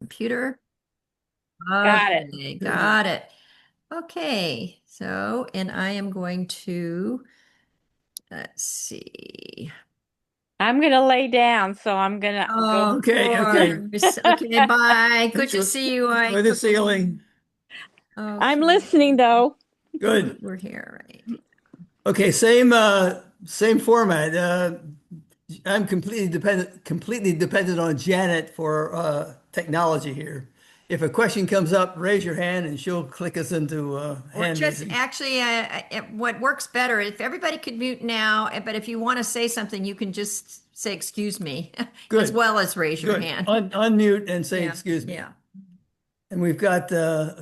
computer. Got it. Okay, got it. Okay, so, and I am going to, let's see. I'm gonna lay down, so I'm gonna go. Oh, of Okay, okay. course. Okay, bye. Good to Enjoy, see you. enjoy the ceiling. I'm Okay, listening though. Good. we're here, right? Okay, same format. I'm completely dependent on Janet for technology here. If a question comes up, raise your hand and she'll click us into Or hand just raising. actually, what works better, if everybody could mute now, but if you want to say something, you can just say, excuse me, as Good, well as raise your good. hand. Unmute and say, Yeah, excuse me. yeah. And we've got a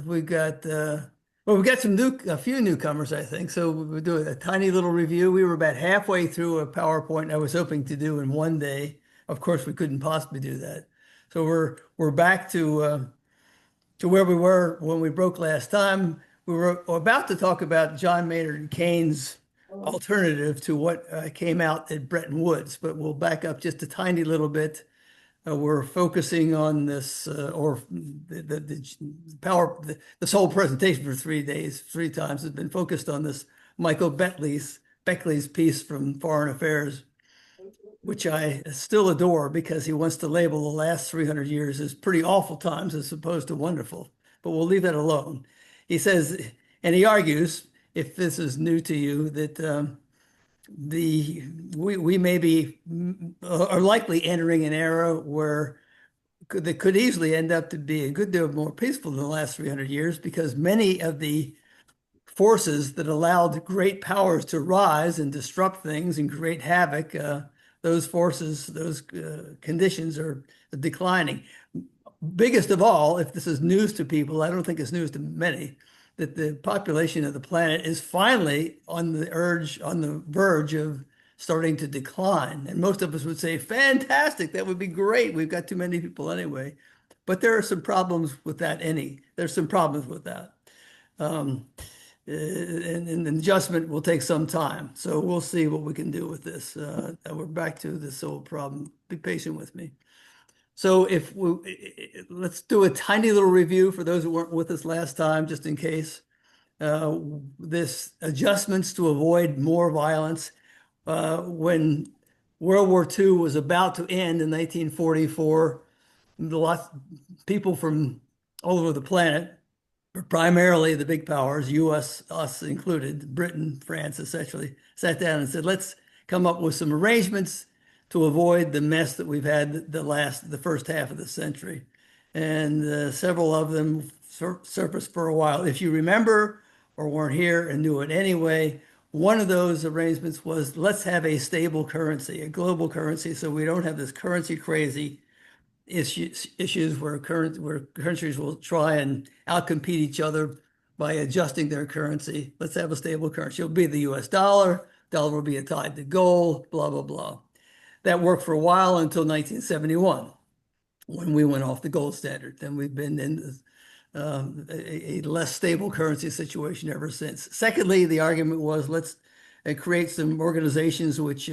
few newcomers, I think. So we'll do a tiny little review. We were about halfway through a PowerPoint I was hoping to do in one day. Of course, we couldn't possibly do that. So we're back to where we were when we broke last time. We were about to talk about John Maynard Keynes' alternative to what came out at Bretton Woods, but we'll back up just a tiny little bit. We're focusing on this, or the power, this whole presentation for 3 days, three times has been focused on this Michael Beckley's piece from Foreign Affairs, which I still adore because he wants to label the last 300 years as pretty awful times as opposed to wonderful. But we'll leave that alone. He says, and he argues, if this is new to you, that the we may be are likely entering an era where that could easily end up to be a good deal more peaceful than the last 300 years because many of the forces that allowed great powers to rise and disrupt things and create havoc, those forces, those conditions are declining. Biggest of all, if this is news to people, I don't think it's news to many, that the population of the planet is finally on the verge of starting to decline. And most of us would say, fantastic, that would be great. We've got too many people anyway. But there are some problems with that, there's some problems with that. Um, and adjustment will take some time. So we'll see what we can do with this. We're back to this old problem. Be patient with me. So let's do a tiny little review for those who weren't with us last time, just in case. Uh, this adjustments to avoid more violence. When World War II was about to end in 1944, lots people from all over the planet, primarily the big powers, US, us included, Britain, France, essentially, sat down and said, let's come up with some arrangements to avoid the mess that we've had the first half of the century. And several of them surfaced for a while. If you remember or weren't here and knew it anyway, one of those arrangements was let's have a stable currency, a global currency, so we don't have this currency crazy issues where countries will try and outcompete each other by adjusting their currency. Let's have a stable currency. It'll be the US dollar. Dollar will be tied to gold, blah, blah, blah. That worked for a while until 1971 when we went off the gold standard. Then we've been in a less stable currency situation ever since. Secondly, the argument was let's create some organizations which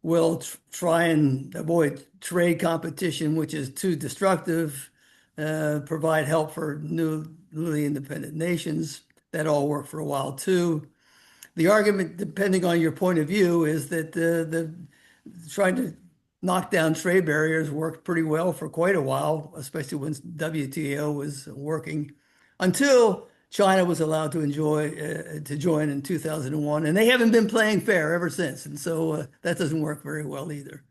will try and avoid trade competition, which is too destructive, provide help for newly independent nations. That all worked for a while too. The argument, depending on your point of view, is that the trying to knock down trade barriers worked pretty well for quite a while, especially when WTO was working, until China was allowed to join in 2001, and they haven't been playing fair ever since. And so that doesn't work very well either.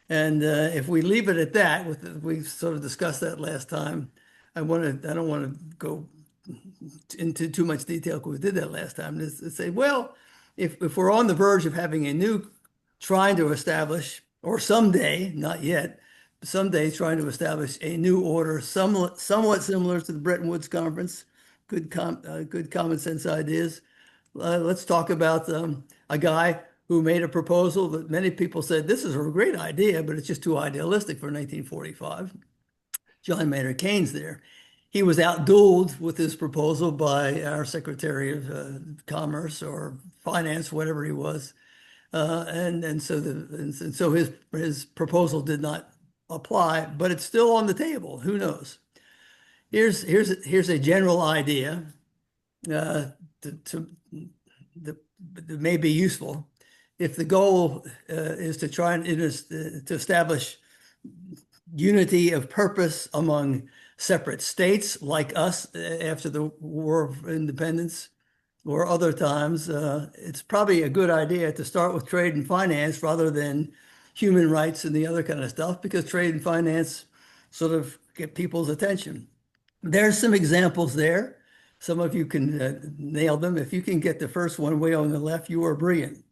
And if we leave it at that, we sort of discussed that last time. I don't want to go into too much detail because we did that last time. To say, well, if we're on the verge of having trying to establish, or someday, not yet, someday trying to establish a new order, somewhat similar to the Bretton Woods Conference, good common sense ideas. Let's talk about a guy who made a proposal that many people said this is a great idea, but it's just too idealistic for 1945. John Maynard Keynes there. He was outdueled with his proposal by our Secretary of Commerce or Finance, whatever he was, and so his proposal did not apply, but it's still on the table. Who knows? Here's a general idea to that may be useful. If the goal is to try and to establish unity of purpose among separate states like us after the War of Independence or other times, it's probably a good idea to start with trade and finance rather than human rights and the other kind of stuff, because trade and finance sort of get people's attention. There's some examples there. Some of you can nail them. If you can get the first one way on the left, you are brilliant.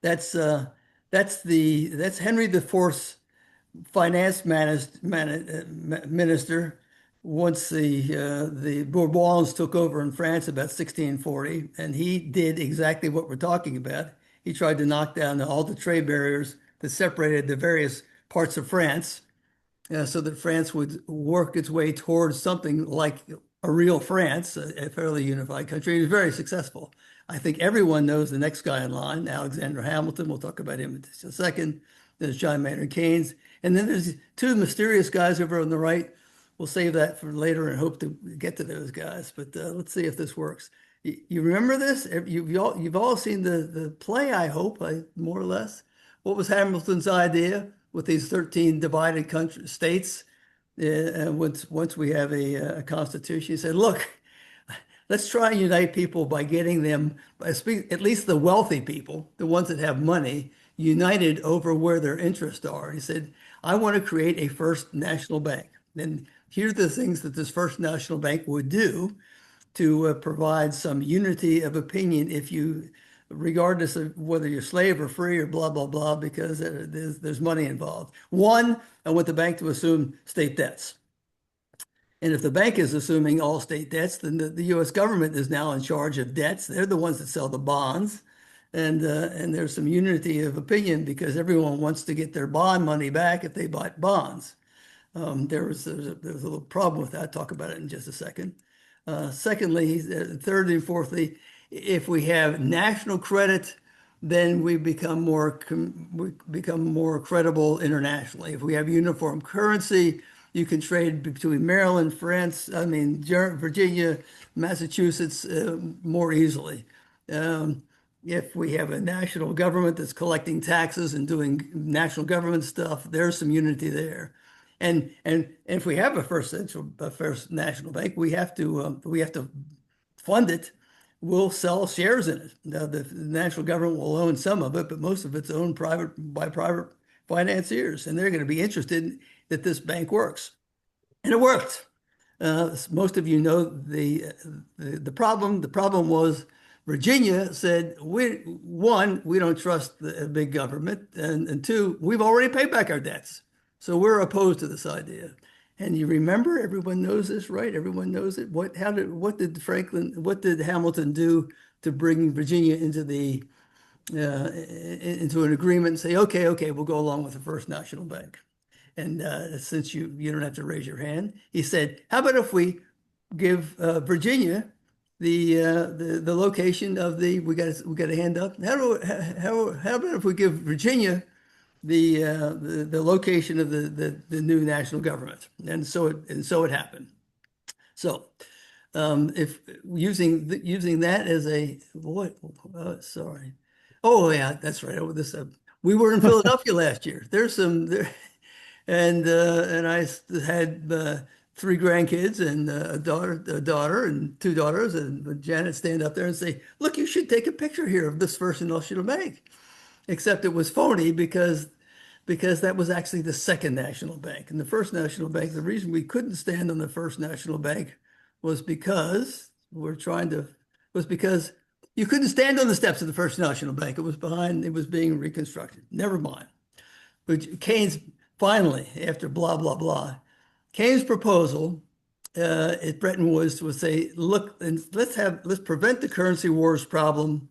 That's that's Henry IV's finance minister once the Bourbons took over in France about 1640, and he did exactly what we're talking about. He tried to knock down all the trade barriers that separated the various parts of France, so that France would work its way towards something like a real France, a fairly unified country. He was very successful. I think everyone knows the next guy in line, Alexander Hamilton. We'll talk about him in just a second. There's John Maynard Keynes. And then there's two mysterious guys over on the right. We'll save that for later and hope to get to those guys. But let's see if this works. You remember this? You've all seen the play, I hope, more or less. What was Hamilton's idea with these 13 divided states? Once we have a constitution, he said, look, let's try and unite people by getting them, at least the wealthy people, the ones that have money, united over where their interests are. He said, I want to create a first national bank. And here's the things that this first national bank would do to provide some unity of opinion regardless of whether you're slave or free or blah, blah, blah, because there's money involved. One, I want the bank to assume state debts. And if the bank is assuming all state debts, then the U.S. government is now in charge of debts. They're the ones that sell the bonds. And there's some unity of opinion because everyone wants to get their bond money back if they bought bonds. There was a little problem with that. I'll talk about it in just a second. Secondly, thirdly and fourthly, if we have national credit, then we become more credible internationally. If we have uniform currency, you can trade between Maryland, Virginia, Massachusetts more easily. If we have a national government that's collecting taxes and doing national government stuff, there's some unity there. And if we have a first national bank, we have to fund it. We'll sell shares in it. Now, the national government will own some of it, but most of it's owned by private financiers, and they're going to be interested that this bank works. And it worked. Most of you know the problem. The problem was Virginia said, one, we don't trust the big government, and two, we've already paid back our debts. So we're opposed to this idea. And you remember, everyone knows this, right? Everyone knows it. What did Hamilton do to bring Virginia into an agreement and say, okay, we'll go along with the First National Bank. And since you don't have to raise your hand, he said, how about if we give Virginia the location of we got a hand up. How about if we give Virginia the location of the new national government? And so it happened. So if using that as a what? Sorry. Oh yeah, that's right. We were in Philadelphia last year. There's some there, and I had 3 grandkids and a daughter and 2 daughters, and Janet stand up there and say, "Look, you should take a picture here of this First National Bank." Except it was phony because that was actually the Second National Bank. And the First National Bank, the reason we couldn't stand on the First National Bank was because you couldn't stand on the steps of the First National Bank. It was being reconstructed. Never mind. But Keynes finally, after blah, blah, blah, Keynes' proposal at Bretton Woods was say, look, let's prevent the currency wars problem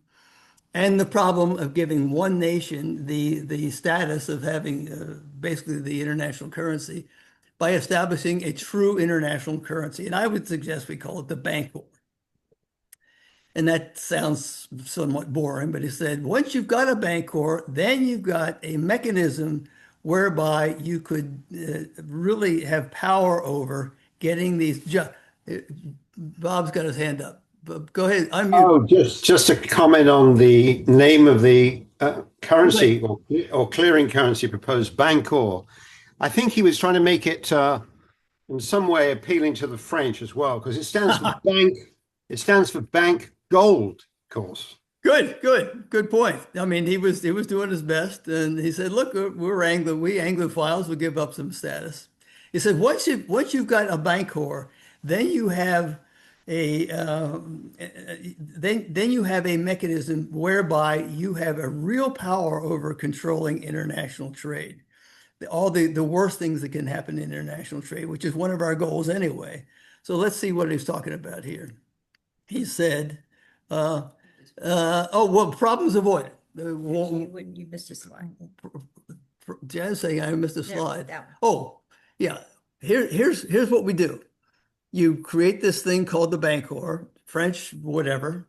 and the problem of giving one nation the status of having basically the international currency by establishing a true international currency. And I would suggest we call it the Bancor. And that sounds somewhat boring, but he said, once you've got a Bancor, then you've got a mechanism whereby you could really have power over getting these. Bob's got his hand up. But go ahead, unmute. Oh, just a comment on the name of the Right. currency or clearing currency proposed, Bancor. I think he was trying to make it in some way appealing to the French as well, because it stands for bank. It stands for bank gold, of course. Good point. I mean, he was doing his best, and he said, "Look, we Anglophiles will give up some status." He said, "Once you've got a Bancor, then you have a then you have a mechanism whereby you have a real power over controlling international trade, all the worst things that can happen in international trade, which is one of our goals anyway." So let's see what he's talking about here. He said. Uh, oh, well, problems avoided. You missed a slide. Jan's saying I missed a Yeah, slide. that one. Oh, yeah. Here's what we do. You create this thing called the Bancor, French, whatever.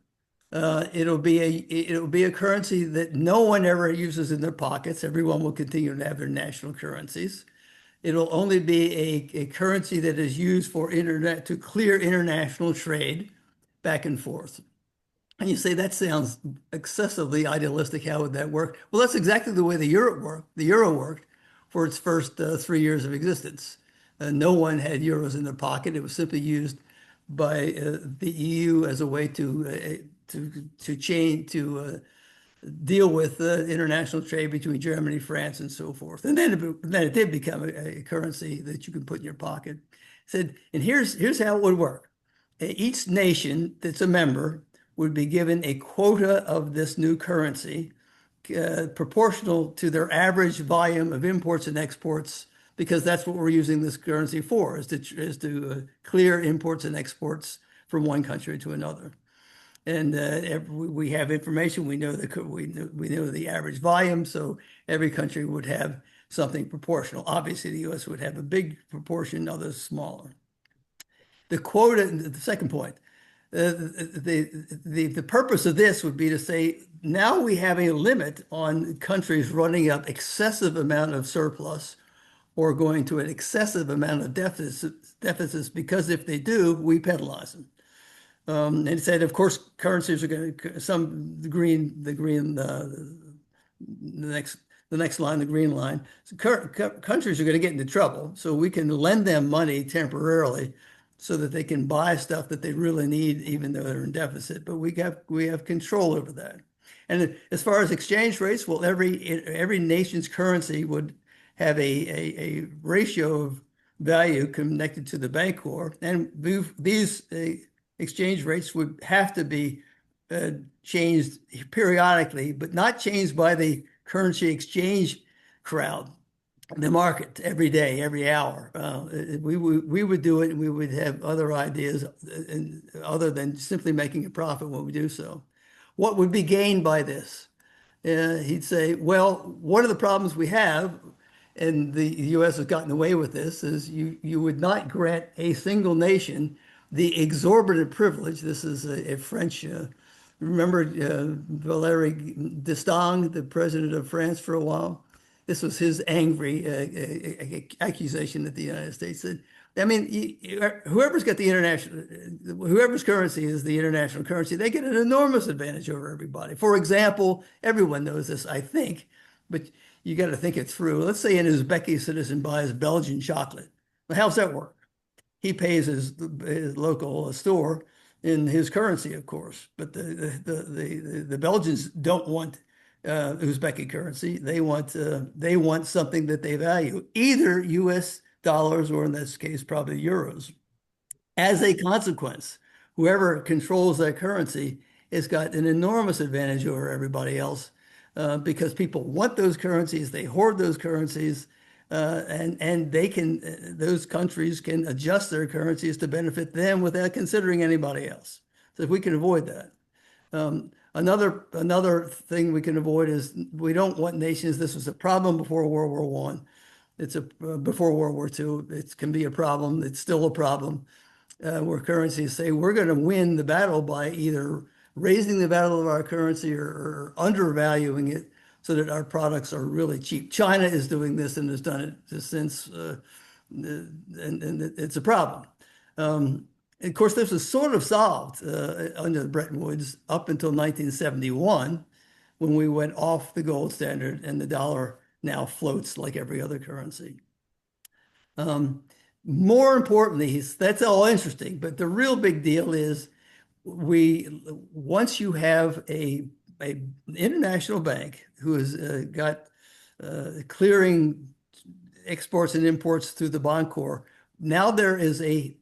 It'll be a currency that no one ever uses in their pockets. Everyone will continue to have their national currencies. It'll only be a currency that is used for internet to clear international trade back and forth. And you say that sounds excessively idealistic. How would that work? Well, that's exactly the way the euro worked. The euro worked for its first 3 years of existence. No one had euros in their pocket. It was simply used by the EU as a way to deal with international trade between Germany, France, and so forth. And then it did become a currency that you can put in your pocket. Said, and here's how it would work. Each nation that's a member would be given a quota of this new currency proportional to their average volume of imports and exports, because that's what we're using this currency for, is to clear imports and exports from one country to another. And we have information. We know the average volume, so every country would have something proportional. Obviously, the U.S. would have a big proportion, others smaller. The quota, the second point, the purpose of this would be to say now we have a limit on countries running up excessive amount of surplus or going to an excessive amount of deficits, because if they do, we penalize them. And it said, of course, currencies are going to the next line, the green line. So countries are going to get into trouble, so we can lend them money temporarily so that they can buy stuff that they really need, even though they're in deficit. But we have control over that. And as far as exchange rates, well, every nation's currency would have a ratio of value connected to the Bancor, and these exchange rates would have to be changed periodically, but not changed by the currency exchange crowd, the market, every day, every hour. We would do it, and we would have other ideas other than simply making a profit when we do so. What would be gained by this? He'd say, well, one of the problems we have, and the U.S. has gotten away with this, is you would not grant a single nation the exorbitant privilege. This is a French, remember Valéry Giscard, the president of France for a while? This was his angry accusation that the United States said. I mean, whoever's currency is the international currency, they get an enormous advantage over everybody. For example, everyone knows this, I think, but you got to think it through. Let's say an Uzbeki citizen buys Belgian chocolate. Well, how's that work? He pays his local store in his currency, of course, but the Belgians don't want Uzbeki currency. They want something that they value, either U.S. dollars or, in this case, probably euros. As a consequence, whoever controls that currency has got an enormous advantage over everybody else, because people want those currencies, they hoard those currencies, and those countries can adjust their currencies to benefit them without considering anybody else. So if we can avoid that. Another thing we can avoid is we don't want nations. This was a problem before World War One. Before World War II. It can be a problem. It's still a problem, where currencies say we're going to win the battle by either raising the value of our currency or undervaluing it so that our products are really cheap. China is doing this and has done it since, and it's a problem. Of course, this was sort of solved under Bretton Woods up until 1971, when we went off the gold standard and the dollar now floats like every other currency. More importantly, that's all interesting, but the real big deal is once you have a international bank who has got clearing exports and imports through the bond core, now there is a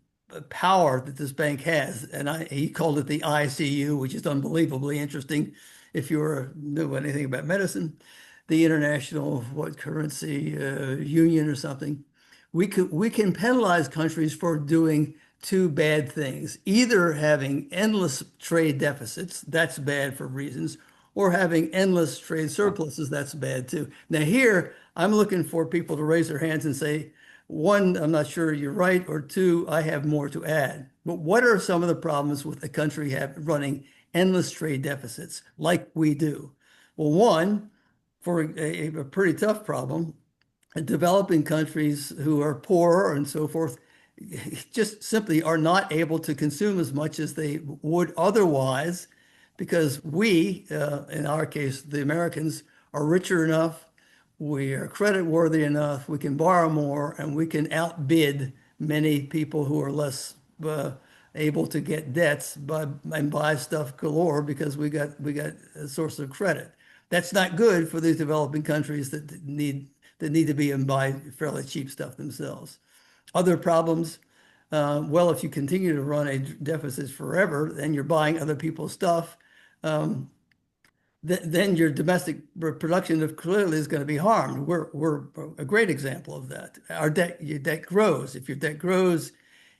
power that this bank has, and he called it the ICU, which is unbelievably interesting if you knew anything about medicine, the International Currency Union or something. We can penalize countries for doing two bad things: either having endless trade deficits, that's bad for reasons, or having endless trade surpluses, that's bad too. Now here, I'm looking for people to raise their hands and say, one, I'm not sure you're right, or two, I have more to add. But what are some of the problems with a country running endless trade deficits like we do? Well, one, for a pretty tough problem, developing countries who are poor and so forth just simply are not able to consume as much as they would otherwise, because we, in our case, the Americans, are richer enough, we are credit worthy enough, we can borrow more, and we can outbid many people who are less able to get debts and buy stuff galore because we got a source of credit. That's not good for these developing countries that need to be and buy fairly cheap stuff themselves. Other problems, well, if you continue to run a deficit forever, then you're buying other people's stuff. Then your domestic production of clearly is going to be harmed. We're a great example of that. Your debt grows. If your debt grows,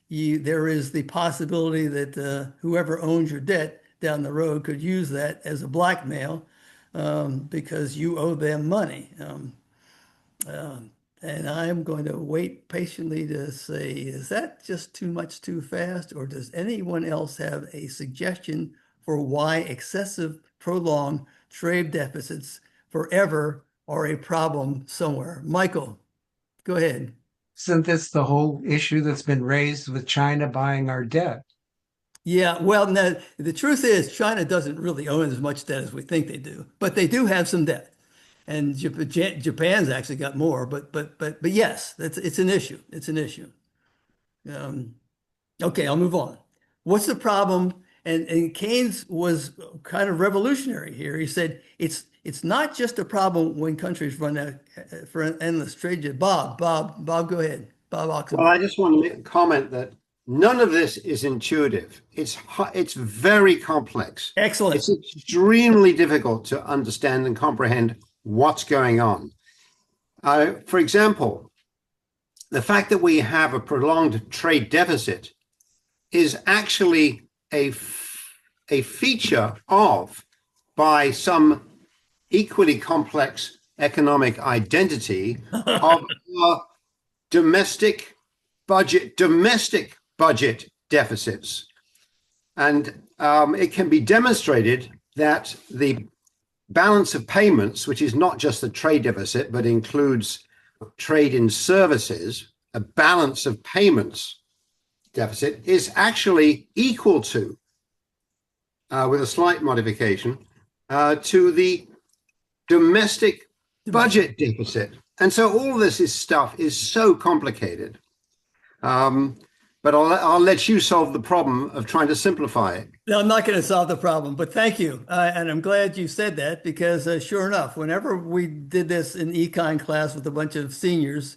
there is the possibility that whoever owns your debt down the road could use that as a blackmail because you owe them money. And I'm going to wait patiently to say, is that just too much too fast? Or does anyone else have a suggestion for why excessive, prolonged trade deficits forever are a problem somewhere? Michael, go ahead. Isn't this the whole issue that's been raised with China buying our debt? Yeah, well, no, the truth is China doesn't really own as much debt as we think they do, but they do have some debt. And Japan's actually got more, but yes, it's an issue. It's an issue. Okay, I'll move on. What's the problem? And Keynes was kind of revolutionary here. He said it's not just a problem when countries run out for an endless trade. Bob, go ahead. Bob Oxenberg. Well, I just want to make a comment that none of this is intuitive. It's very complex. Excellent. It's extremely difficult to understand and comprehend what's going on. For example, the fact that we have a prolonged trade deficit is actually a feature of, by some equally complex economic identity of our domestic budget deficits. And it can be demonstrated that the balance of payments, which is not just the trade deficit, but includes trade in services, a balance of payments deficit is actually equal to, with a slight modification, to the domestic budget deficit. And so all this stuff is so complicated. But I'll let you solve the problem of trying to simplify it. No, I'm not going to solve the problem, but thank you. And I'm glad you said that because sure enough, whenever we did this in econ class with a bunch of seniors,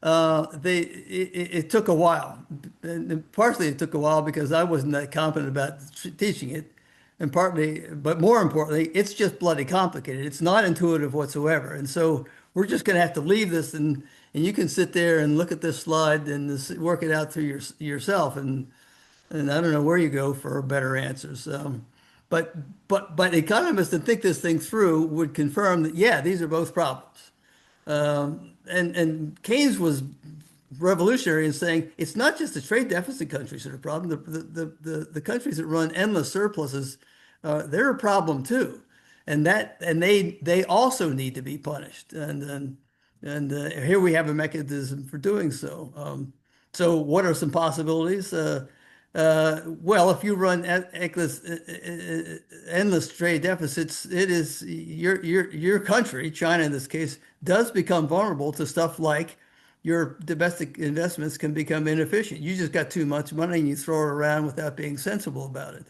it took a while. And partially it took a while because I wasn't that confident about teaching it. And partly, but more importantly, it's just bloody complicated. It's not intuitive whatsoever. And so we're just going to have to leave this and you can sit there and look at this slide and work it out through yourself. And I don't know where you go for better answers. But economists that think this thing through would confirm that, yeah, these are both problems. And Keynes was revolutionary in saying it's not just the trade deficit countries that are a problem. The countries that run endless surpluses, they're a problem too. and they also need to be punished. And here we have a mechanism for doing so. So what are some possibilities? Well, if you run endless trade deficits, it is your country, China in this case, does become vulnerable to stuff like your domestic investments can become inefficient. You just got too much money and you throw it around without being sensible about it.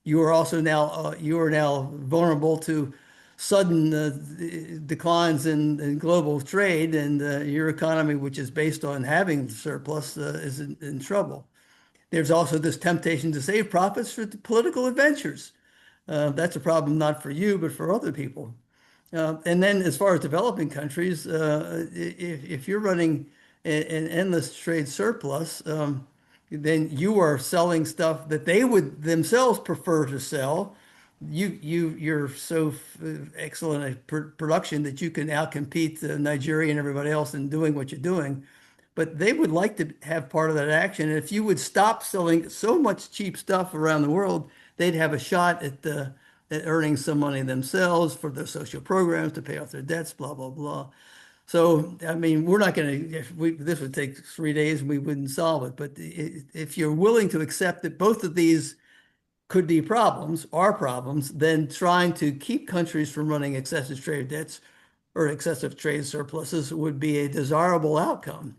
You are now vulnerable to sudden declines in global trade, and your economy, which is based on having surplus, is in trouble. There's also this temptation to save profits for political adventures. That's a problem not for you, but for other people. And then as far as developing countries, if you're running an endless trade surplus, then you are selling stuff that they would themselves prefer to sell. You're so excellent at production that you can outcompete Nigeria and everybody else in doing what you're doing. But they would like to have part of that action. And if you would stop selling so much cheap stuff around the world, they'd have a shot at earning some money themselves for their social programs to pay off their debts, blah, blah, blah. So, I mean, we're not going to, this would take 3 days and we wouldn't solve it. But if you're willing to accept that both of these could be problems, are problems, then trying to keep countries from running excessive trade debts or excessive trade surpluses would be a desirable outcome.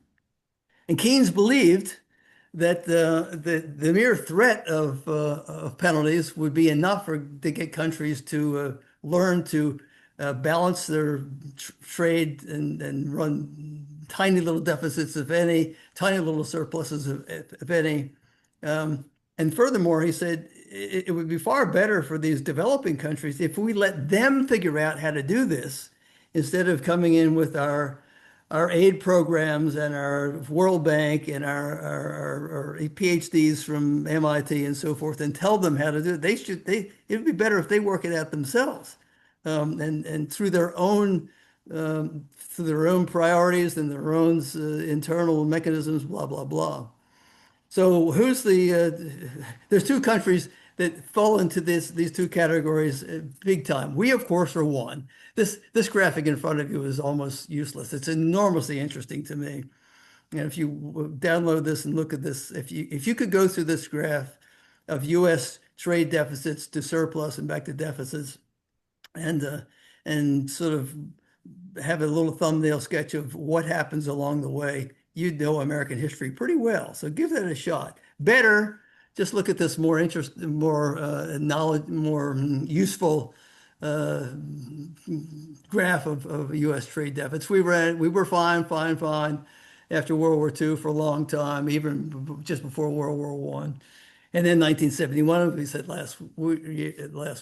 And Keynes believed that the mere threat of penalties would be enough to get countries to learn to balance their trade and run tiny little deficits, if any, tiny little surpluses, if any. And furthermore, he said it would be far better for these developing countries if we let them figure out how to do this instead of coming in with our aid programs and our World Bank and our PhDs from MIT and so forth and tell them how to do it. It would be better if they work it out themselves, and through their own priorities and their own internal mechanisms, blah, blah, blah. So there's two countries that fall into these two categories big time. We, of course, are one. This graphic in front of you is almost useless. It's enormously interesting to me. And if you download this and look at this, if you could go through this graph of U.S. trade deficits to surplus and back to deficits, and sort of have a little thumbnail sketch of what happens along the way, you'd know American history pretty well. So give that a shot. Better, just look at this more knowledge, more useful graph of U.S. trade deficits. We were fine after World War II for a long time, even just before World War I. And then 1971, we said last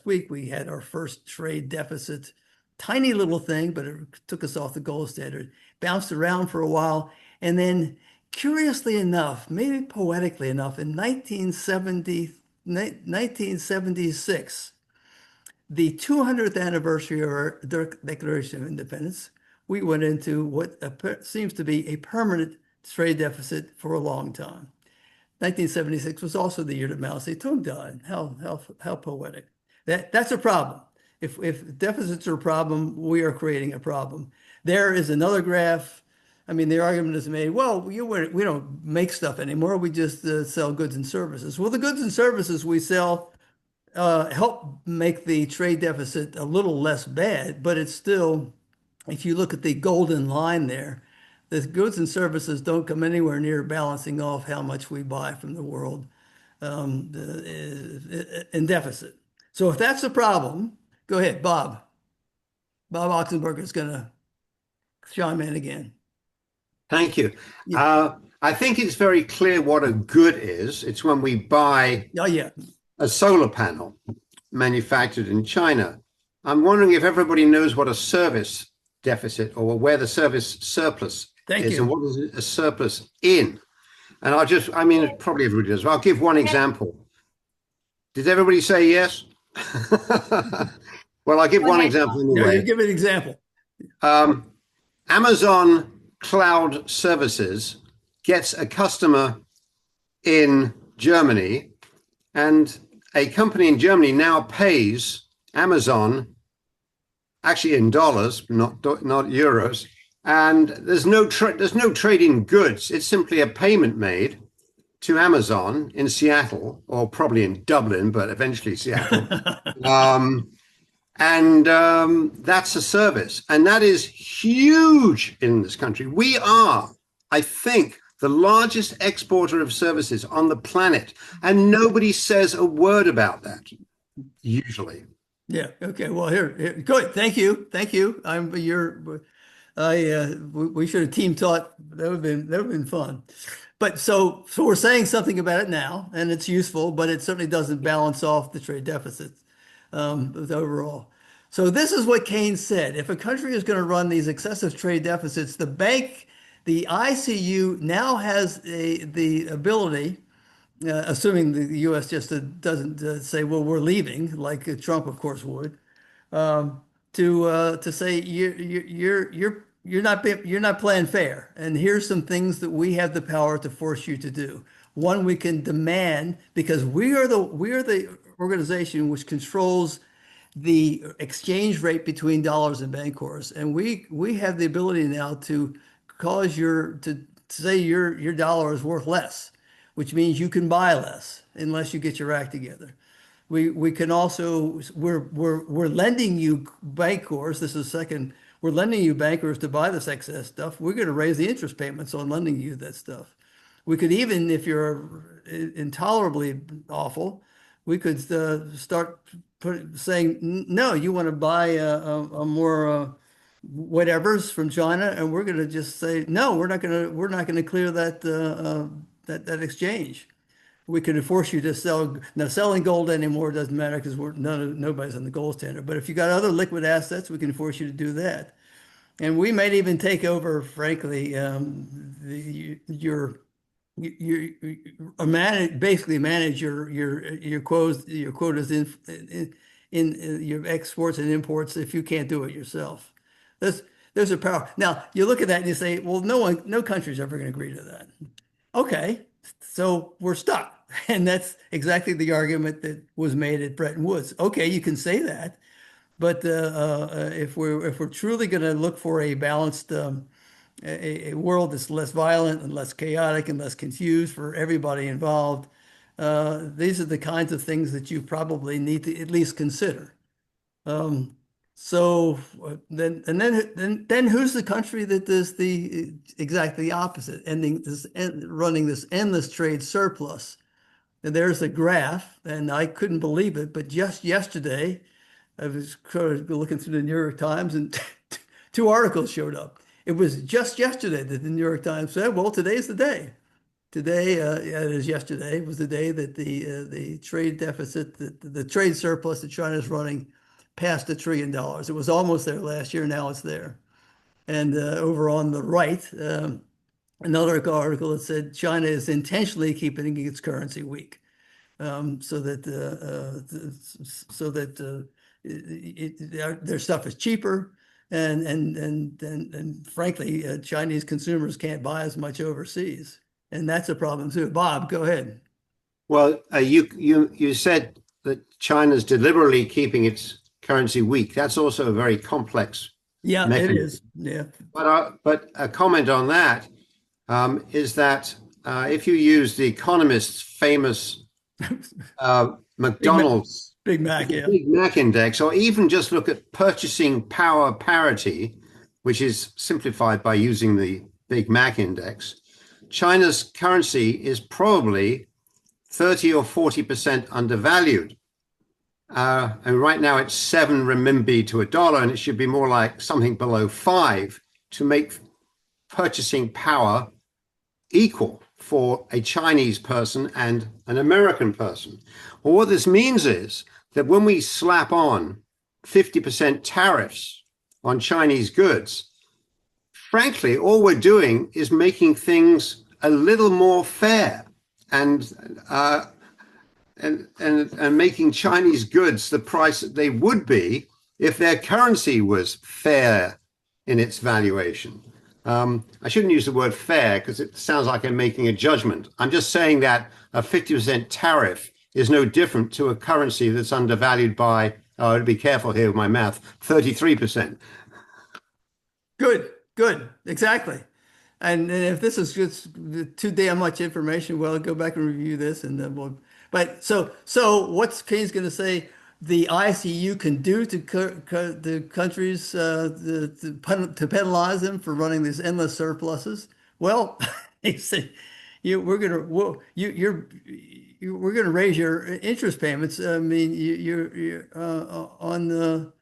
week, we had our first trade deficit. Tiny little thing, but it took us off the gold standard. Bounced around for a while. And then, curiously enough, maybe poetically enough, in 1976, the 200th anniversary of our Declaration of Independence, we went into what seems to be a permanent trade deficit for a long time. 1976 was also the year that Mao Zedong died. How poetic. That's a problem. If deficits are a problem, we are creating a problem. There is another graph. I mean, the argument is made, well, we don't make stuff anymore. We just sell goods and services. Well, the goods and services we sell help make the trade deficit a little less bad, but it's still, if you look at the golden line there, the goods and services don't come anywhere near balancing off how much we buy from the world in deficit. So if that's a problem, go ahead, Bob. Bob Oxenberger is going to chime in again. Thank you. Yeah. I think it's very clear what a good is. It's when we buy a solar panel manufactured in China. I'm wondering if everybody knows what a service deficit or where the service surplus is and what is a surplus in. And probably everybody does. I'll give one example. Did everybody say yes? Well, I'll give one example anyway. You give an example. Amazon Cloud Services gets a customer in Germany, and a company in Germany now pays Amazon actually in dollars, not euros. And there's no trade in goods. It's simply a payment made to Amazon in Seattle, or probably in Dublin, but eventually Seattle. That's a service. And that is huge in this country. We are, I think, the largest exporter of services on the planet. And nobody says a word about that, usually. Yeah. Okay. Well, here, good. Thank you. Thank you. We should have team taught. That would have been fun. But so we're saying something about it now, and it's useful, but it certainly doesn't balance off the trade deficit overall. So this is what Keynes said: if a country is going to run these excessive trade deficits, the ICU now has the ability, assuming the U.S. just doesn't say, "Well, we're leaving," like Trump, of course, would, to say you're not playing fair, and here's some things that we have the power to force you to do. One, we can demand, because we are the organization which controls the exchange rate between dollars and bancors, and we have the ability now to cause to say your dollar is worth less, which means you can buy less unless you get your act together. We can also, we're lending you bankers. This is second. We're lending you bankers to buy this excess stuff. We're going to raise the interest payments on lending you that stuff. We could even, if you're intolerably awful, we could start saying, no, you want to buy a more whatever's from China, and we're going to just say, no, we're not going to clear that exchange. We could force you to sell. Now, selling gold anymore doesn't matter because nobody's on the gold standard. But if you got other liquid assets, we can force you to do that. And we might even take over, frankly, basically manage your quotas in your exports and imports if you can't do it yourself. There's a power. Now you look at that and you say, well, no country's ever going to agree to that. Okay, so we're stuck. And that's exactly the argument that was made at Bretton Woods. Okay, you can say that, but if we're truly going to look for a balanced a world that's less violent and less chaotic and less confused for everybody involved, these are the kinds of things that you probably need to at least consider. So then who's the country that does exactly the opposite, running this endless trade surplus? And there's a graph, and I couldn't believe it, but just yesterday, I was looking through the New York Times, and two articles showed up. It was just yesterday that the New York Times said, well, today's the day. Today, it is yesterday, was the day that the trade deficit, the trade surplus that China's running past $1 trillion. It was almost there last year, now it's there. And over on the right, another article that said China is intentionally keeping its currency weak, so that their stuff is cheaper, and frankly, Chinese consumers can't buy as much overseas, and that's a problem too. Bob, go ahead. Well, you said that China's deliberately keeping its currency weak. That's also a very complex mechanism. It is. Yeah. But a comment on that is that if you use the Economist's famous McDonald's Big Mac, yeah. Big Mac index, or even just look at purchasing power parity, which is simplified by using the Big Mac index, China's currency is probably 30 or 40% undervalued. And right now it's 7 renminbi to $1, and it should be more like something below 5 to make purchasing power equal for a Chinese person and an American person. Well, what this means is that when we slap on 50% tariffs on Chinese goods, frankly, all we're doing is making things a little more fair and making Chinese goods the price that they would be if their currency was fair in its valuation. I shouldn't use the word fair because it sounds like I'm making a judgment. I'm just saying that a 50% tariff is no different to a currency that's undervalued by Oh, I'd be careful here with my math. 33%. Good, good, exactly. And if this is just too damn much information, well, go back and review this, and then we'll. But so what's Keynes going to say? The ICU can do to the countries to penalize them for running these endless surpluses. Well, he said, we're going to we're going to raise your interest payments. I mean, you're on the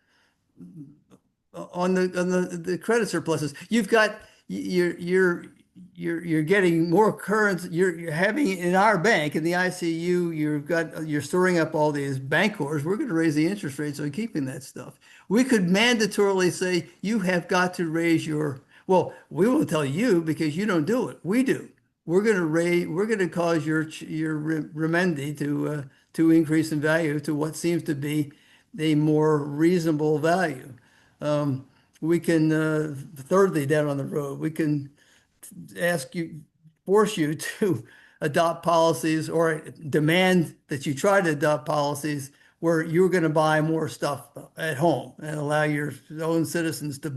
credit surpluses. You've got you're getting more current. You're having in our bank in the ICU. You're storing up all these bancors. We're going to raise the interest rates on keeping that stuff. We could mandatorily say you have got to raise your. Well, we won't tell you because you don't do it. We do. We're going to raise. We're going to cause your remendi to increase in value to what seems to be a more reasonable value. We can, thirdly, down on the road, we can force you to adopt policies or demand that you try to adopt policies where you're going to buy more stuff at home and allow your own citizens to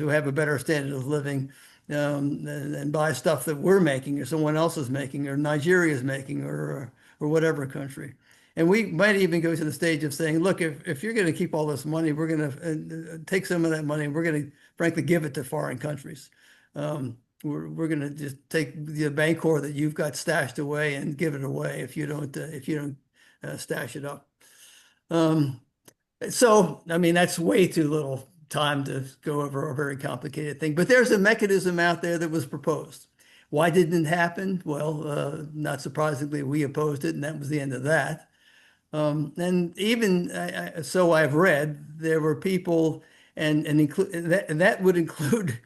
have a better standard of living, and buy stuff that we're making or someone else is making or Nigeria is making or whatever country. And we might even go to the stage of saying, look, if you're going to keep all this money, we're going to take some of that money and we're going to frankly give it to foreign countries. We're going to just take the Bancor that you've got stashed away and give it away if you don't stash it up. So, I mean, that's way too little time to go over a very complicated thing. But there's a mechanism out there that was proposed. Why didn't it happen? Well, not surprisingly, we opposed it, and that was the end of that. And even so, I've read there were people, and that would include.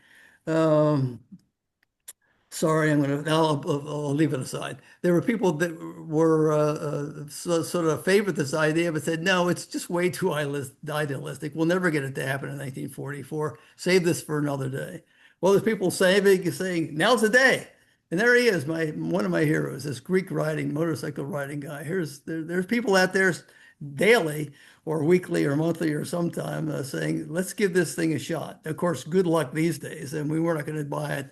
Sorry, I'll leave it aside. There were people that were sort of favored this idea, but said no, it's just way too idealistic. We'll never get it to happen in 1944. Save this for another day. Well, there's people saying now's the day. And there he is, one of my heroes, this Greek motorcycle riding guy. There's people out there daily or weekly or monthly or sometime saying, let's give this thing a shot. Of course, good luck these days, and we were not going to buy it.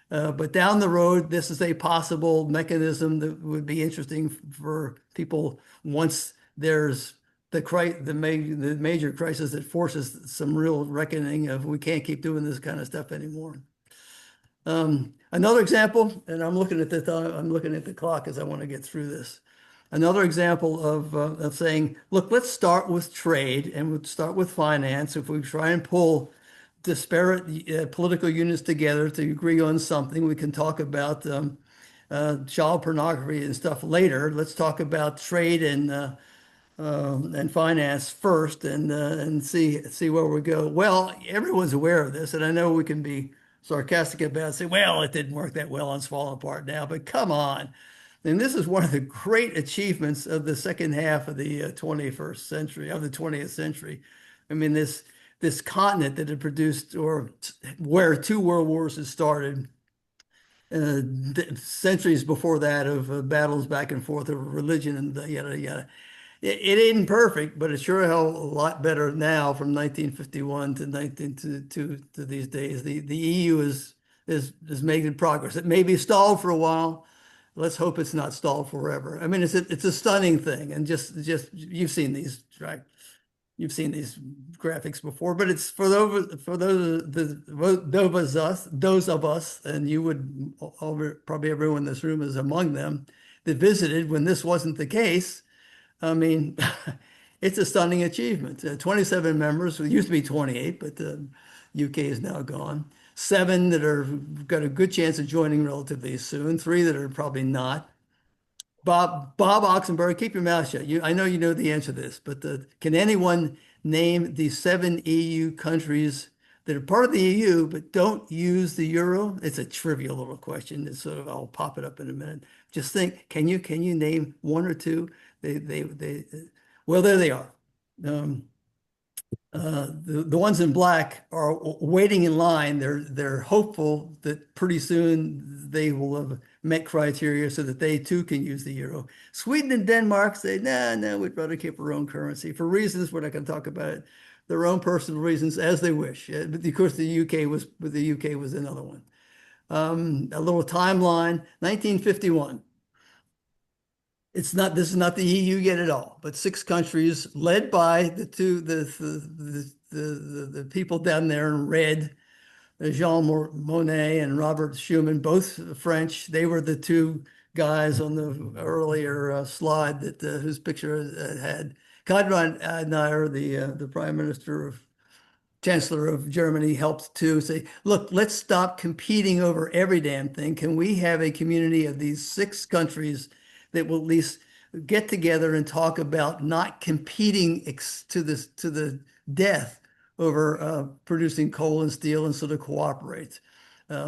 But down the road, this is a possible mechanism that would be interesting for people once there's the major crisis that forces some real reckoning of we can't keep doing this kind of stuff anymore. Another example, and I'm looking at the clock as I want to get through this. Another example of saying, look, let's start with trade and we'll start with finance. If we try and pull disparate political units together to agree on something, we can talk about child pornography and stuff later. Let's talk about trade and finance first, and see where we go. Well, everyone's aware of this, and I know we can be sarcastic about it, say, well, it didn't work that well and it's falling apart now, but come on. And this is one of the great achievements of the second half of the 21st century, of the 20th century. I mean, this continent that had produced, or where two world wars had started, centuries before that of battles back and forth over religion and yada, yada. It isn't perfect, but it's sure hell a lot better now from 1951 to these days. The EU is making progress. It may be stalled for a while. Let's hope it's not stalled forever. I mean, it's a stunning thing, and just you've seen these, right? You've seen these graphics before, but it's for those of us, and you would probably everyone in this room is among them, that visited when this wasn't the case. I mean, it's a stunning achievement. 27 members, it used to be 28, but the UK is now gone. 7 that are got a good chance of joining relatively soon. 3 that are probably not. Bob Oxenberg, keep your mouth shut. I know you know the answer to this, but can anyone name the 7 EU countries that are part of the EU but don't use the euro? It's a trivial little question. It's sort of, I'll pop it up in a minute. Just think, can you name 1 or 2? Well, there they are. The ones in black are waiting in line. They're hopeful that pretty soon they will have met criteria so that they too can use the euro. Sweden and Denmark say, no, we'd rather keep our own currency for reasons we're not going to talk about it, their own personal reasons as they wish. But of course, the UK was another one. A little timeline, 1951. This is not the EU yet at all, but 6 countries led by the people down there in red, Jean Monnet and Robert Schuman, both French. They were the 2 guys on the earlier slide that whose picture had Konrad Adenauer, the Prime Minister of Chancellor of Germany, helped to say, look, let's stop competing over every damn thing. Can we have a community of these 6 countries that will at least get together and talk about not competing to the death over producing coal and steel and sort of cooperate?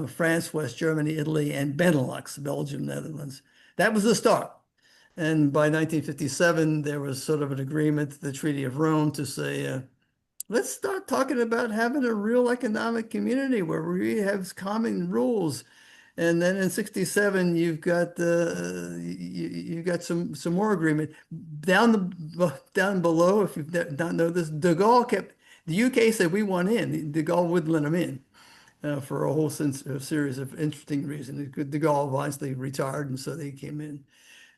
France, West Germany, Italy, and Benelux, Belgium, Netherlands. That was the start. And by 1957, there was sort of an agreement, the Treaty of Rome, to say, let's start talking about having a real economic community where we have common rules. And then in 67, you've got some more agreement down below. If you don't know this, De Gaulle the UK said we want in. De Gaulle wouldn't let them in for a whole series of interesting reasons. De Gaulle obviously retired, and so they came in.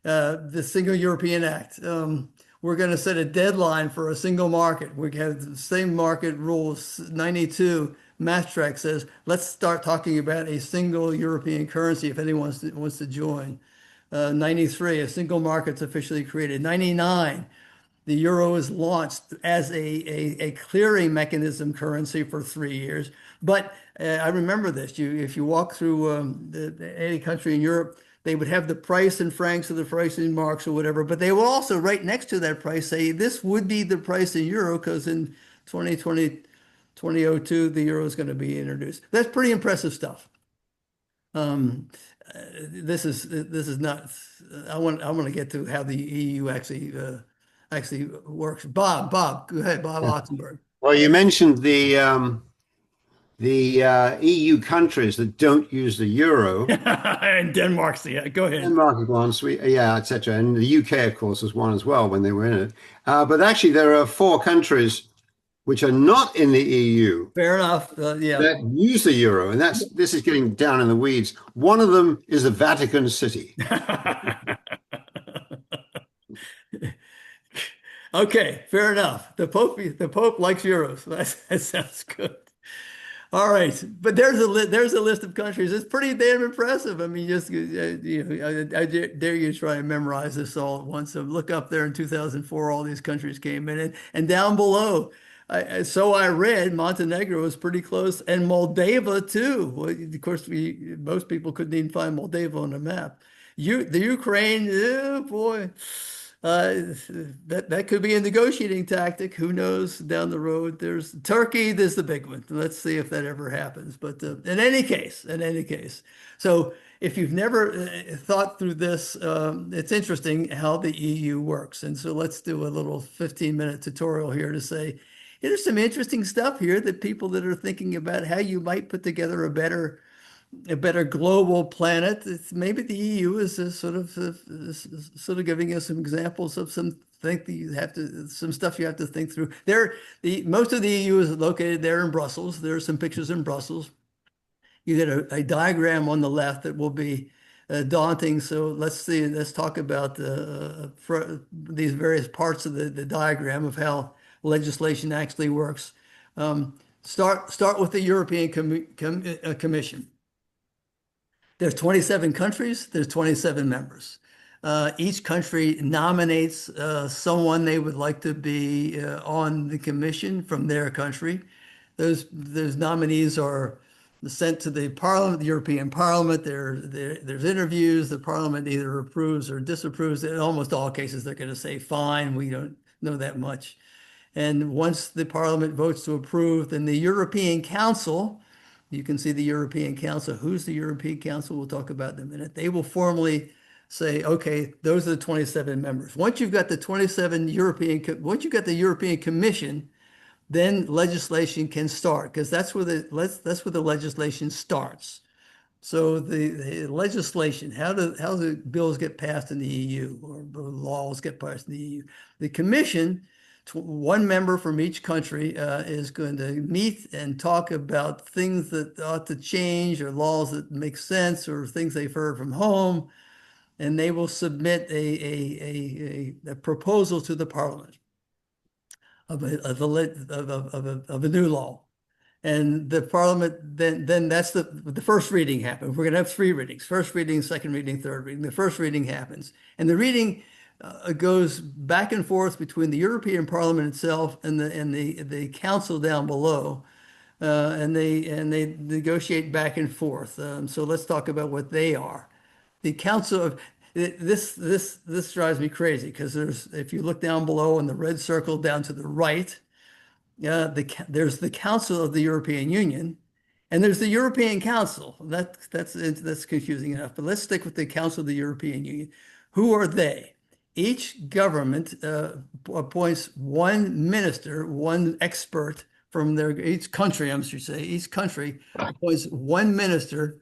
The Single European Act. We're going to set a deadline for a single market. We have the same market rules. 92, Maastricht says, let's start talking about a single European currency if anyone wants to join. 93, a single market's officially created. 99, the euro is launched as a clearing mechanism currency for 3 years. But I remember this. If you walk through any country in Europe, they would have the price in francs or the price in marks or whatever, but they will also right next to that price say this would be the price in euro because in 2002 the euro is going to be introduced. That's pretty impressive stuff. This is not. I want to get to how the EU actually works. Bob, go ahead, Bob Oxenberg. Well, you mentioned the EU countries that don't use the euro. And Denmark's go ahead. Denmark is one, etc. And the UK, of course, was one as well when they were in it. But actually, there are 4 countries which are not in the EU. Fair enough. That use the euro, and this is getting down in the weeds. One of them is the Vatican City. Okay, fair enough. The Pope likes euros. That sounds good. All right, but there's a list of countries. It's pretty damn impressive. I mean, just I dare you try and memorize this all at once. So look up there in 2004, all these countries came in, and down below. So I read Montenegro was pretty close, and Moldova too. Well, of course, most people couldn't even find Moldova on the map. The Ukraine, oh boy. That could be a negotiating tactic. Who knows down the road? There's Turkey. There's the big one. Let's see if that ever happens. But in any case, so if you've never thought through this, it's interesting how the EU works. And so let's do a little 15-minute tutorial here to say, there's some interesting stuff here that people that are thinking about how you might put together a better global planet. Maybe the EU is sort of giving us some examples of some stuff you have to think through. Most of the EU is located there in Brussels. There are some pictures in Brussels. You get a diagram on the left that will be daunting. So let's talk about these various parts of the diagram of how legislation actually works. Start with the European Commission. There's 27 countries, there's 27 members. Each country nominates someone they would like to be on the commission from their country. Those nominees are sent to the Parliament, the European Parliament. There's interviews. The Parliament either approves or disapproves. In almost all cases, they're going to say, fine, we don't know that much. And once the Parliament votes to approve, then the European Council, you can see the European Council. Who's the European Council? We'll talk about in a minute. They will formally say, okay, those are the 27 members. Once you've got the European Commission, then legislation can start because that's where the legislation starts. So the legislation, how do bills get passed in the EU or the laws get passed in the EU? The Commission, one member from each country, is going to meet and talk about things that ought to change or laws that make sense or things they've heard from home, and they will submit a proposal to the Parliament of a new law. And the Parliament, then that's the first reading happens. We're going to have three readings: first reading, second reading, third reading. The first reading happens, and the reading goes back and forth between the European Parliament itself and the Council down below, and they negotiate back and forth. So let's talk about what they are. The Council of this drives me crazy because if you look down below in the red circle down to the right. There's the Council of the European Union, and there's the European Council. That's confusing enough. But let's stick with the Council of the European Union. Who are they? Each government appoints one minister, one expert from each country. I should say each country appoints one minister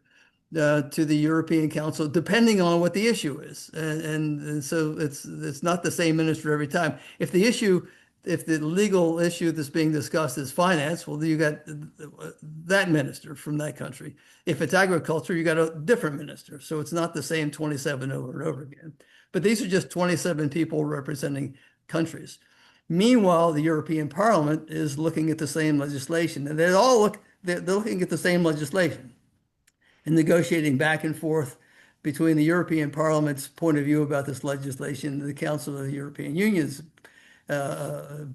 to the European Council, depending on what the issue is, and so it's not the same minister every time. If the legal issue that's being discussed is finance, well, you got that minister from that country. If it's agriculture, you got a different minister. So it's not the same 27 over and over again. But these are just 27 people representing countries. Meanwhile, the European Parliament is looking at the same legislation, and they're looking at the same legislation and negotiating back and forth between the European Parliament's point of view about this legislation and the Council of the European Union's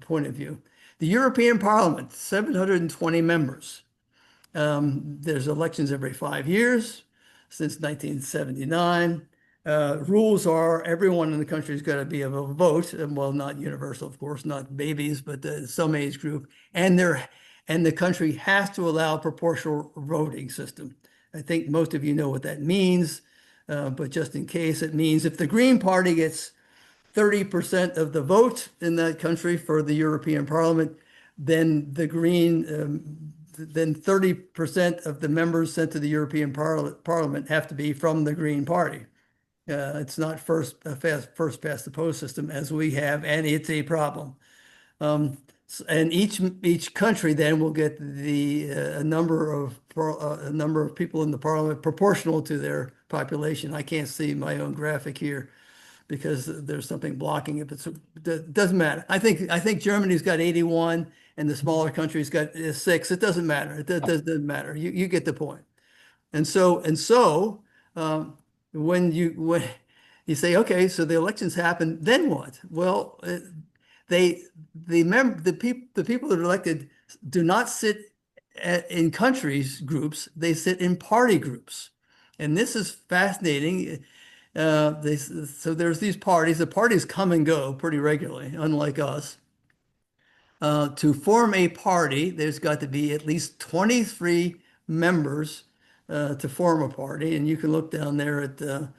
point of view. The European Parliament, 720 members. There's elections every 5 years since 1979. Rules are everyone in the country has got to be of a vote, and well, not universal, of course, not babies, but some age group, and the country has to allow a proportional voting system. I think most of you know what that means, but just in case, it means if the Green Party gets 30% of the vote in that country for the European Parliament, then then 30% of the members sent to the European Parliament have to be from the Green Party. It's not first past the post system as we have, and it's a problem. And each country then will get a number of people in the Parliament proportional to their population. I can't see my own graphic here because there's something blocking it, but it doesn't matter. I think Germany's got 81 and the smaller countries got 6. It doesn't matter. It doesn't matter. You get the point. And so when you say, okay, so the elections happen, then what? Well, the people that are elected do not sit in countries groups. They sit in party groups, and this is fascinating. So there's these parties. The parties come and go pretty regularly, unlike us. To form a party, there's got to be at least 23 members to form a party, and you can look down there at the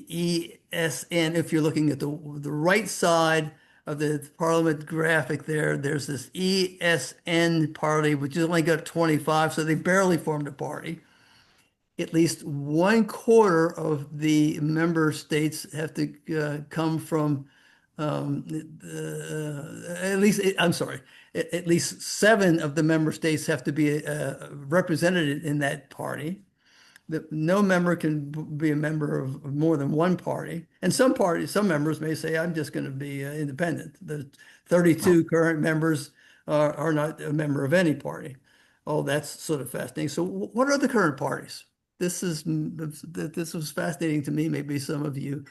ESN if you're looking at the right side of the Parliament graphic there. There's this ESN party, which has only got 25, so they barely formed a party. At least 1/4 of the member states have to come from at least 7 of the member states have to be represented in that party. No member can be a member of more than one party. And some members may say, I'm just going to be independent. The 32 current members are not a member of any party. Oh, that's sort of fascinating. So what are the current parties? This was fascinating to me, maybe some of you.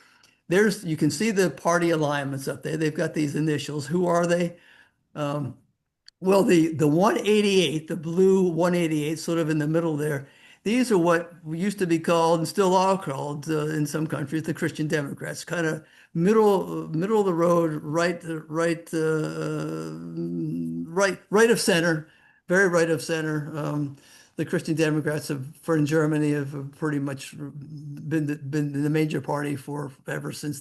You can see the party alignments up there. They've got these initials. Who are they? Well, the 188, the blue 188, sort of in the middle there, these are what used to be called and still are called in some countries the Christian Democrats, kind of middle of the road, right of center, very right of center. The Christian Democrats in Germany have pretty much been the major party ever since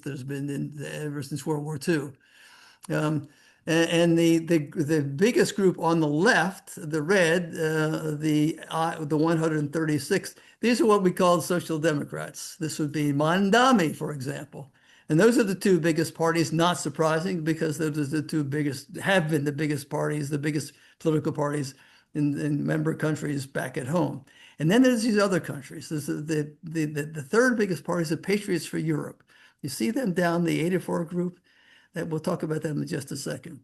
World War II. And the biggest group on the left, the red, the 136, these are what we call social democrats. This would be Mandami, for example. And those are the two biggest parties, not surprising because those are the two biggest, have been the biggest parties, the biggest political parties in member countries back at home. And then there's these other countries. This is the third biggest party is the Patriots for Europe. You see them down the 84 group. That we'll talk about them in just a second.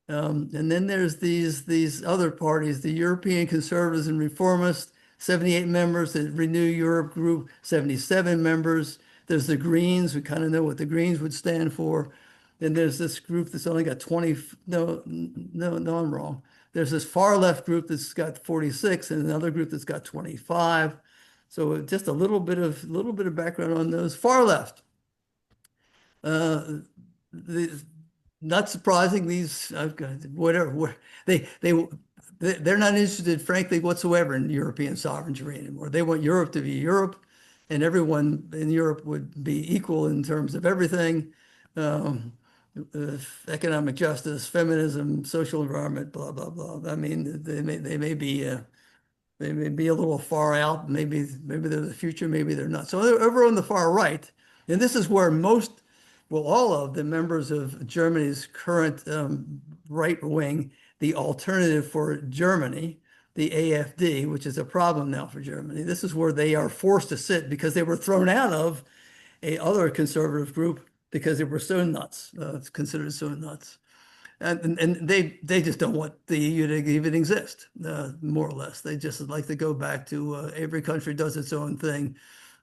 And then there's these other parties, the European Conservatives and Reformists, 78 members, the Renew Europe group, 77 members. There's the Greens, we kind of know what the Greens would stand for. Then there's this group that's only got 20, no, I'm wrong. There's this far left group that's got 46 and another group that's got 25. So just a little bit of background on those. Far left. The, not surprising, these whatever they're not interested, frankly, whatsoever in European sovereignty anymore. They want Europe to be Europe, and everyone in Europe would be equal in terms of everything, economic justice, feminism, social environment, blah blah blah. I mean, they may be a little far out. Maybe they're the future. Maybe they're not. So they're over on the far right, and this is where all of the members of Germany's current right wing, the Alternative for Germany, the AfD, which is a problem now for Germany. This is where they are forced to sit because they were thrown out of a other conservative group because they were so nuts, considered so nuts. And they just don't want the EU to even exist, more or less. They just like to go back to every country does its own thing.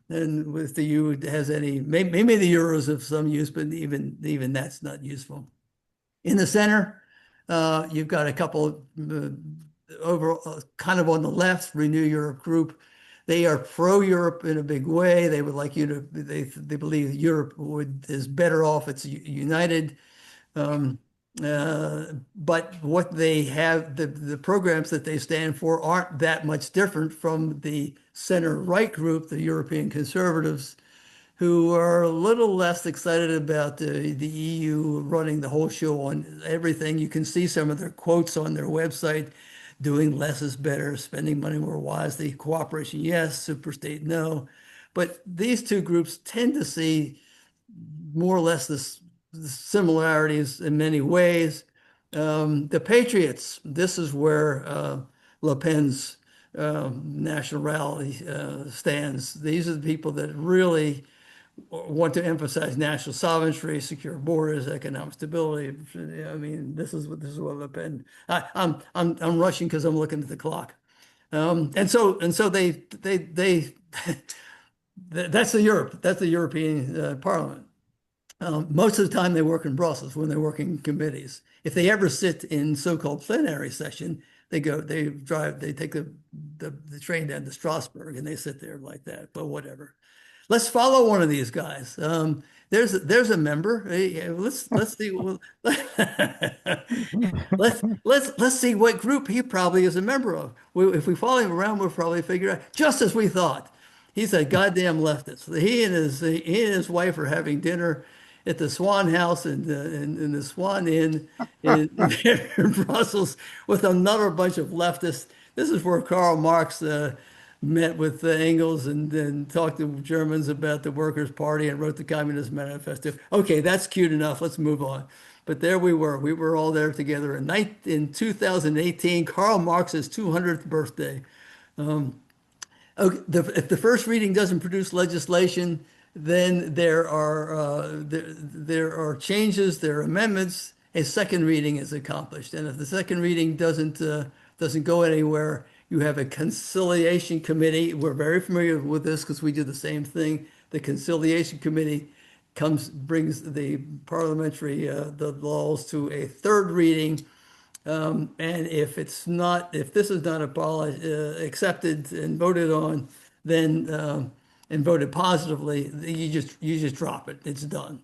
And if the EU has any, maybe the euros have some use, but even that's not useful. In the center, you've got a couple over kind of on the left, Renew Europe group. They are pro-Europe in a big way. They would like you to, they believe Europe is better off. It's united. But what they have, the programs that they stand for aren't that much different from the center-right group, the European conservatives, who are a little less excited about the EU running the whole show on everything. You can see some of their quotes on their website. Doing less is better, spending money more wisely, cooperation, yes, superstate, no. But these two groups tend to see more or less the similarities in many ways. The Patriots, this is where Le Pen's national rally stands. These are the people that really want to emphasize national sovereignty, secure borders, economic stability. I mean, this is what Le Pen. I'm rushing because I'm looking at the clock. And so they that's the European Parliament. Most of the time they work in Brussels when they're working in committees. If they ever sit in so-called plenary session, they take the train down to Strasbourg and they sit there like that, but whatever. Let's follow one of these guys. There's a member. Hey, let's see. Let's see what group he probably is a member of. If we follow him around, we'll probably figure out. Just as we thought, he's a goddamn leftist. He and his wife are having dinner at the Swan House in the Swan Inn in Brussels with another bunch of leftists. This is where Karl Marx met with Engels and then talked to Germans about the Workers' Party and wrote the Communist Manifesto. Okay, that's cute enough. Let's move on. But there we were. We were all there together in 2018, Karl Marx's 200th birthday. If the first reading doesn't produce legislation, then there are changes, there are amendments. A second reading is accomplished, and if the second reading doesn't go anywhere, you have a conciliation committee. We're very familiar with this because we do the same thing. The conciliation committee brings the parliamentary the laws to a third reading. And if this is not accepted and voted on, then and voted positively, you just drop it. It's done.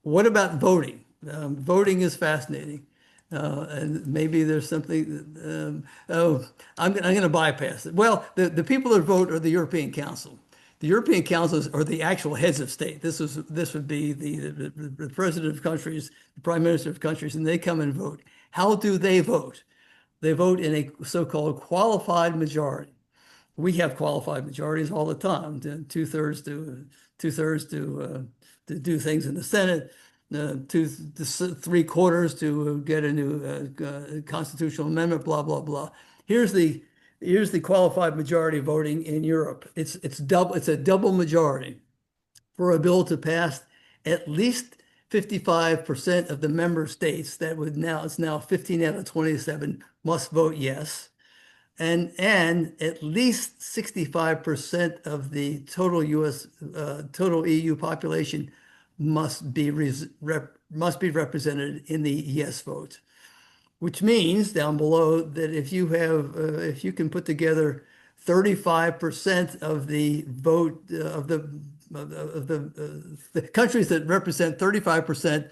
What about voting? Voting is fascinating, and maybe there's something. I'm going to bypass it. Well, the people that vote are the European Council. The European councils are the actual heads of state. This would be the president of countries, the prime minister of countries, and they come and vote. How do they vote? They vote in a so-called qualified majority. We have qualified majorities all the time, two-thirds to do things in the Senate, three-quarters to get a new constitutional amendment, blah blah blah. Here's the qualified majority voting in Europe. It's a double majority for a bill to pass. At least 55% of the member states it's now 15 out of 27 must vote yes. And at least 65% of the total total EU population must be represented in the yes vote, which means down below that if you can put together 35% of the vote the countries that represent 35%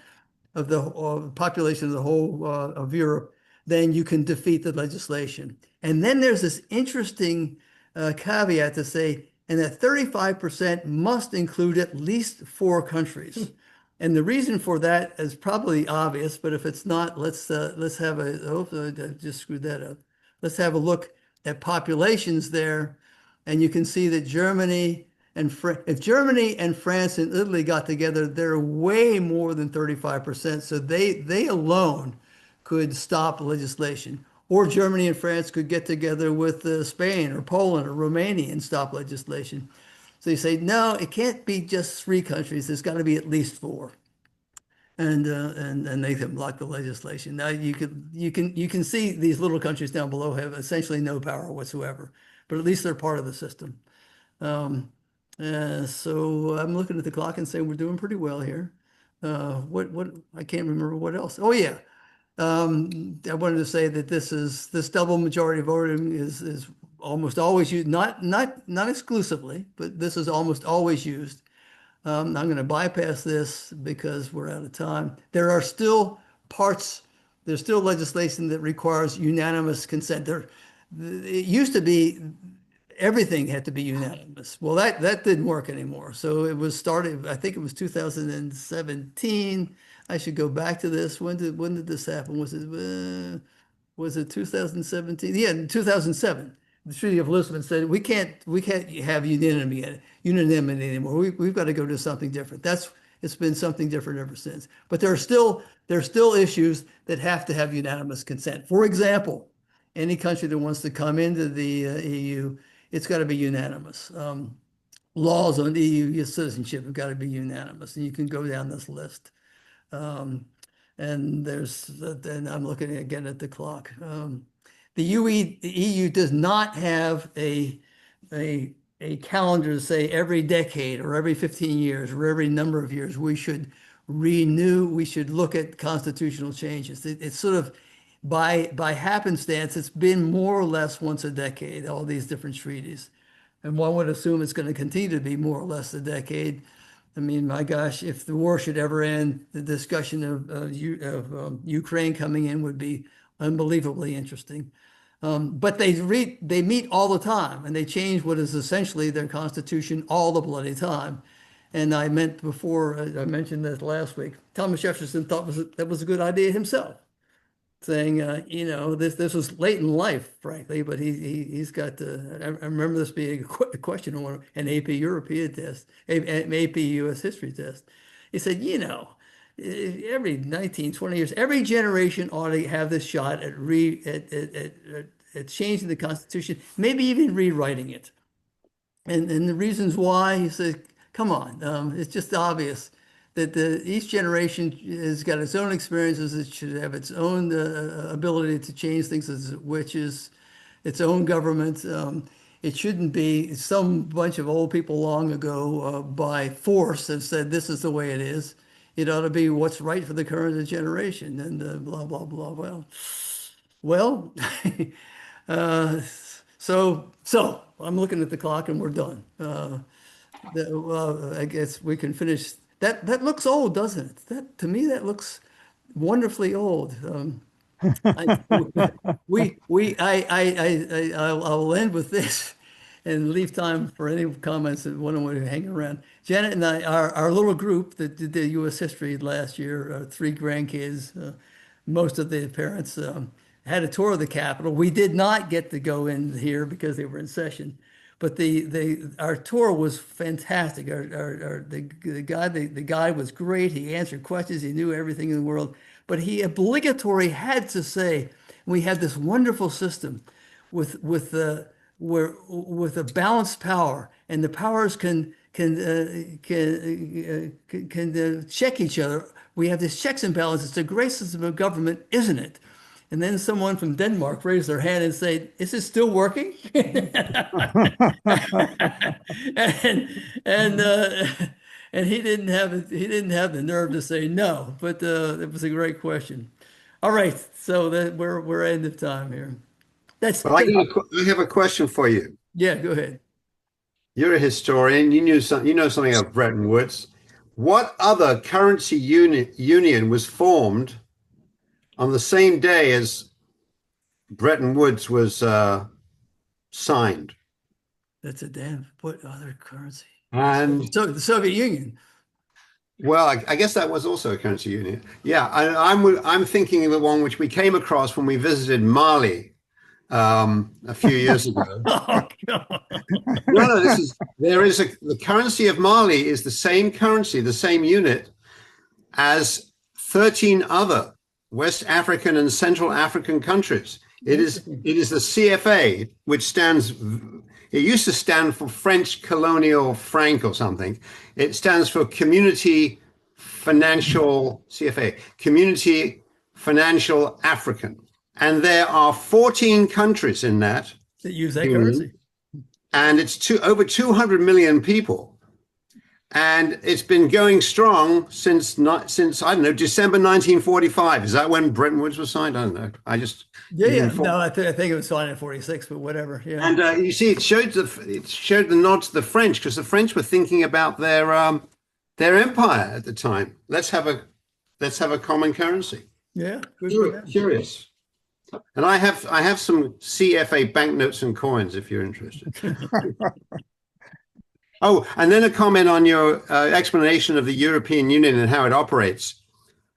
of the population of the whole of Europe, then you can defeat the legislation. And then there's this interesting caveat to say, and that 35% must include at least 4 countries. And the reason for that is probably obvious, but if it's not, let's have I just screwed that up. Let's have a look at populations there, and you can see that if Germany and France and Italy got together, they're way more than 35%. So they alone could stop legislation. Or Germany and France could get together with Spain or Poland or Romania and stop legislation. So you say, no, it can't be just 3 countries. There's got to be at least 4. And they can block the legislation. Now you can see these little countries down below have essentially no power whatsoever, but at least they're part of the system. So I'm looking at the clock and saying we're doing pretty well here. What I can't remember what else. Oh yeah. I wanted to say that this double majority voting is almost always used, not exclusively, but this is almost always used. I'm going to bypass this because we're out of time. There's still legislation that requires unanimous consent. It used to be everything had to be unanimous. Well, that didn't work anymore. So it was started, I think it was 2017. I should go back to this. When did this happen? Was it 2017? Yeah, in 2007. The Treaty of Lisbon said we can't have unanimity anymore. We've got to go to something different. It's been something different ever since. But there are still issues that have to have unanimous consent. For example, any country that wants to come into the EU, it's got to be unanimous. Laws on EU citizenship have got to be unanimous, and you can go down this list. And I'm looking again at the clock. The EU does not have a calendar to say every decade or every 15 years or every number of years we should look at constitutional changes. It's sort of by happenstance, it's been more or less once a decade, all these different treaties. And one would assume it's going to continue to be more or less a decade. I mean, my gosh, if the war should ever end, the discussion of Ukraine coming in would be unbelievably interesting. But they meet all the time, and they change what is essentially their constitution all the bloody time. And I mentioned this last week. Thomas Jefferson thought that was a good idea himself, saying, this was late in life, frankly, but he's got I remember this being a question on an AP European test, an AP US history test. He said, every 19, 20 years, every generation ought to have this shot at changing the Constitution, maybe even rewriting it. And the reasons why, he said, come on, it's just obvious that each generation has got its own experiences. It should have its own ability to change things, which is its own government. It shouldn't be some bunch of old people long ago by force have said this is the way it is. It ought to be what's right for the current generation, and blah blah blah. Well, so I'm looking at the clock and we're done. I guess we can finish. That looks old, doesn't it? To me, that looks wonderfully old. I'll end with this, and leave time for any comments that one would hang around. Janet and I, our little group that did the U.S. history last year, three grandkids, most of the parents had a tour of the Capitol. We did not get to go in here because they were in session, but our tour was fantastic. The guy was great. He answered questions. He knew everything in the world, but he obligatory had to say, we have this wonderful system with a balanced power, and the powers can check each other. We have this checks and balances. It's a great system of government, isn't it? And then someone from Denmark raised their hand and said, "Is it still working?" and and uh, and he didn't have the nerve to say no. But it was a great question. All right, so we're end of time here. That's Well, I have a question for you. Yeah. Go ahead. You're a historian. You know something of Bretton Woods. What other currency union was formed on the same day as Bretton Woods was signed? That's a damn. What other currency? And So the Soviet Union. well, I guess that was also a currency union. Yeah, I'm thinking of the one which we came across when we visited Mali a few years ago. Oh, God. No, the currency of Mali is the same currency, the same unit as 13 other West African and Central African countries. It is the CFA, which it used to stand for French Colonial Franc or something. It stands for Community Financial CFA, Community Financial African. And there are 14 countries in that. That use that currency. And it's over 200 million people. And it's been going strong since I don't know, December 1945. Is that when Bretton Woods was signed? I don't know. Yeah. No, I think it was signed in 46, but whatever. Yeah. And you see, it showed the nod to the French, because the French were thinking about their empire at the time. Let's have a common currency. Yeah. Good for them. Curious. And I have some CFA banknotes and coins if you're interested. Oh, and then a comment on your explanation of the European Union and how it operates.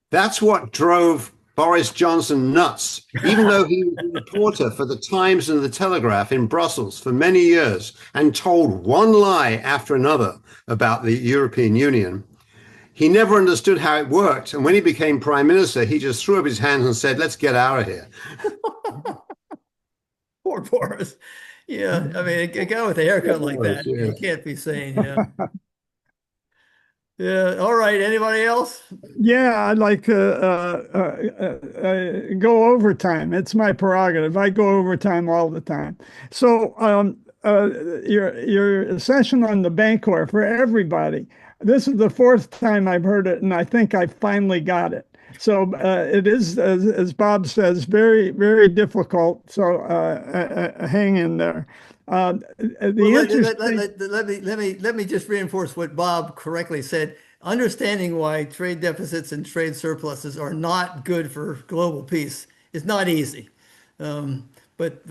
That's what drove Boris Johnson nuts, even though he was a reporter for the Times and the Telegraph in Brussels for many years and told one lie after another about the European Union. He never understood how it worked. And when he became prime minister, he just threw up his hands and said, "Let's get out of here." Poor Boris. Yeah. I mean, a guy with a haircut like that, Yeah. you can't be saying, yeah. Yeah. All right. Anybody else? Yeah, I'd like to go overtime. It's my prerogative. I go overtime all the time. So your session on the Bancor for everybody. This is the fourth time I've heard it, and I think I finally got it. So it is, as Bob says, very, very difficult. So hang in there. Let me just reinforce what Bob correctly said. Understanding why trade deficits and trade surpluses are not good for global peace is not easy. But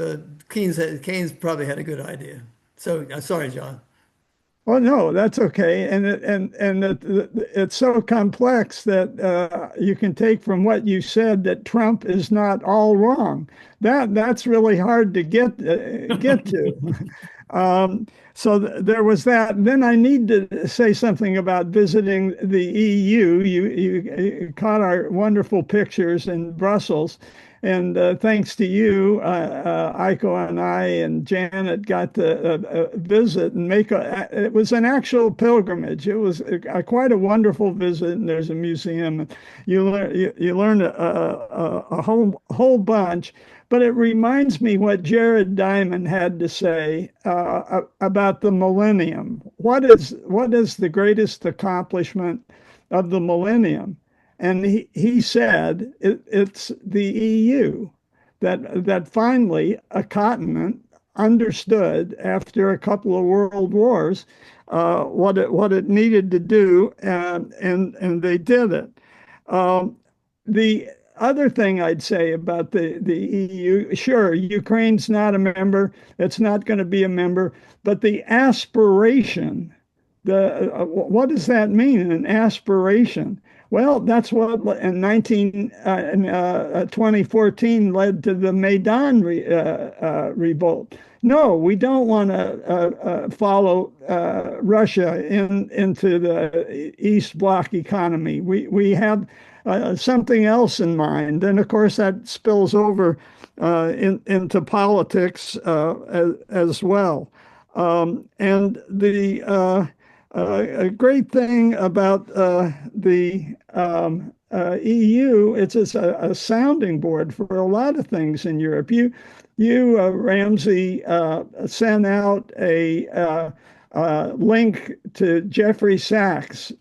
Keynes probably had a good idea. So sorry, John. Well, no, that's okay, and it's so complex that you can take from what you said that Trump is not all wrong. That's really hard to get to. So there was that. Then I need to say something about visiting the EU. You caught our wonderful pictures in Brussels. And thanks to you, Aiko and I and Janet got to visit and it was an actual pilgrimage. It was quite a wonderful visit, and there's a museum. You learn a whole bunch. But it reminds me what Jared Diamond had to say about the millennium. What is the greatest accomplishment of the millennium? And he said it's the EU that finally a continent understood after a couple of world wars what it needed to do, and they did it. other thing I'd say about the EU, sure, Ukraine's not a member, it's not going to be a member, but the aspiration, what does that mean? An aspiration. Well, that's what in 2014 led to the Maidan revolt. No, we don't want to follow Russia into the East Bloc economy. We have something else in mind, and of course that spills over into politics as well. And the a great thing about the EU, it's a sounding board for a lot of things in Europe. Ramsay, sent out a link to Jeffrey Sachs'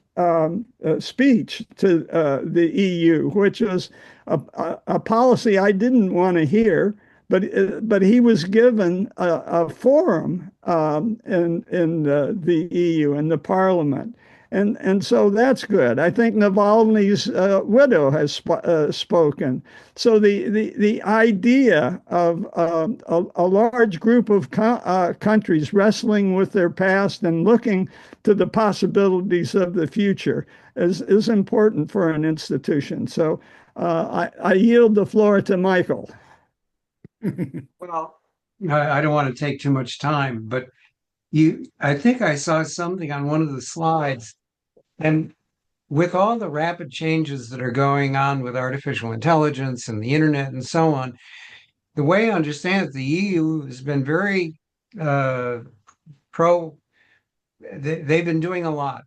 speech to the EU, which was a policy I didn't want to hear, but he was given a forum in the EU and the Parliament. And so that's good. I think Navalny's widow has spoken. So the idea of a large group of countries wrestling with their past and looking to the possibilities of the future is important for an institution. So I yield the floor to Michael. Well, I don't want to take too much time, but I think I saw something on one of the slides, and with all the rapid changes that are going on with artificial intelligence and the internet and so on, the way I understand it, the EU has been very pro. They've been doing a lot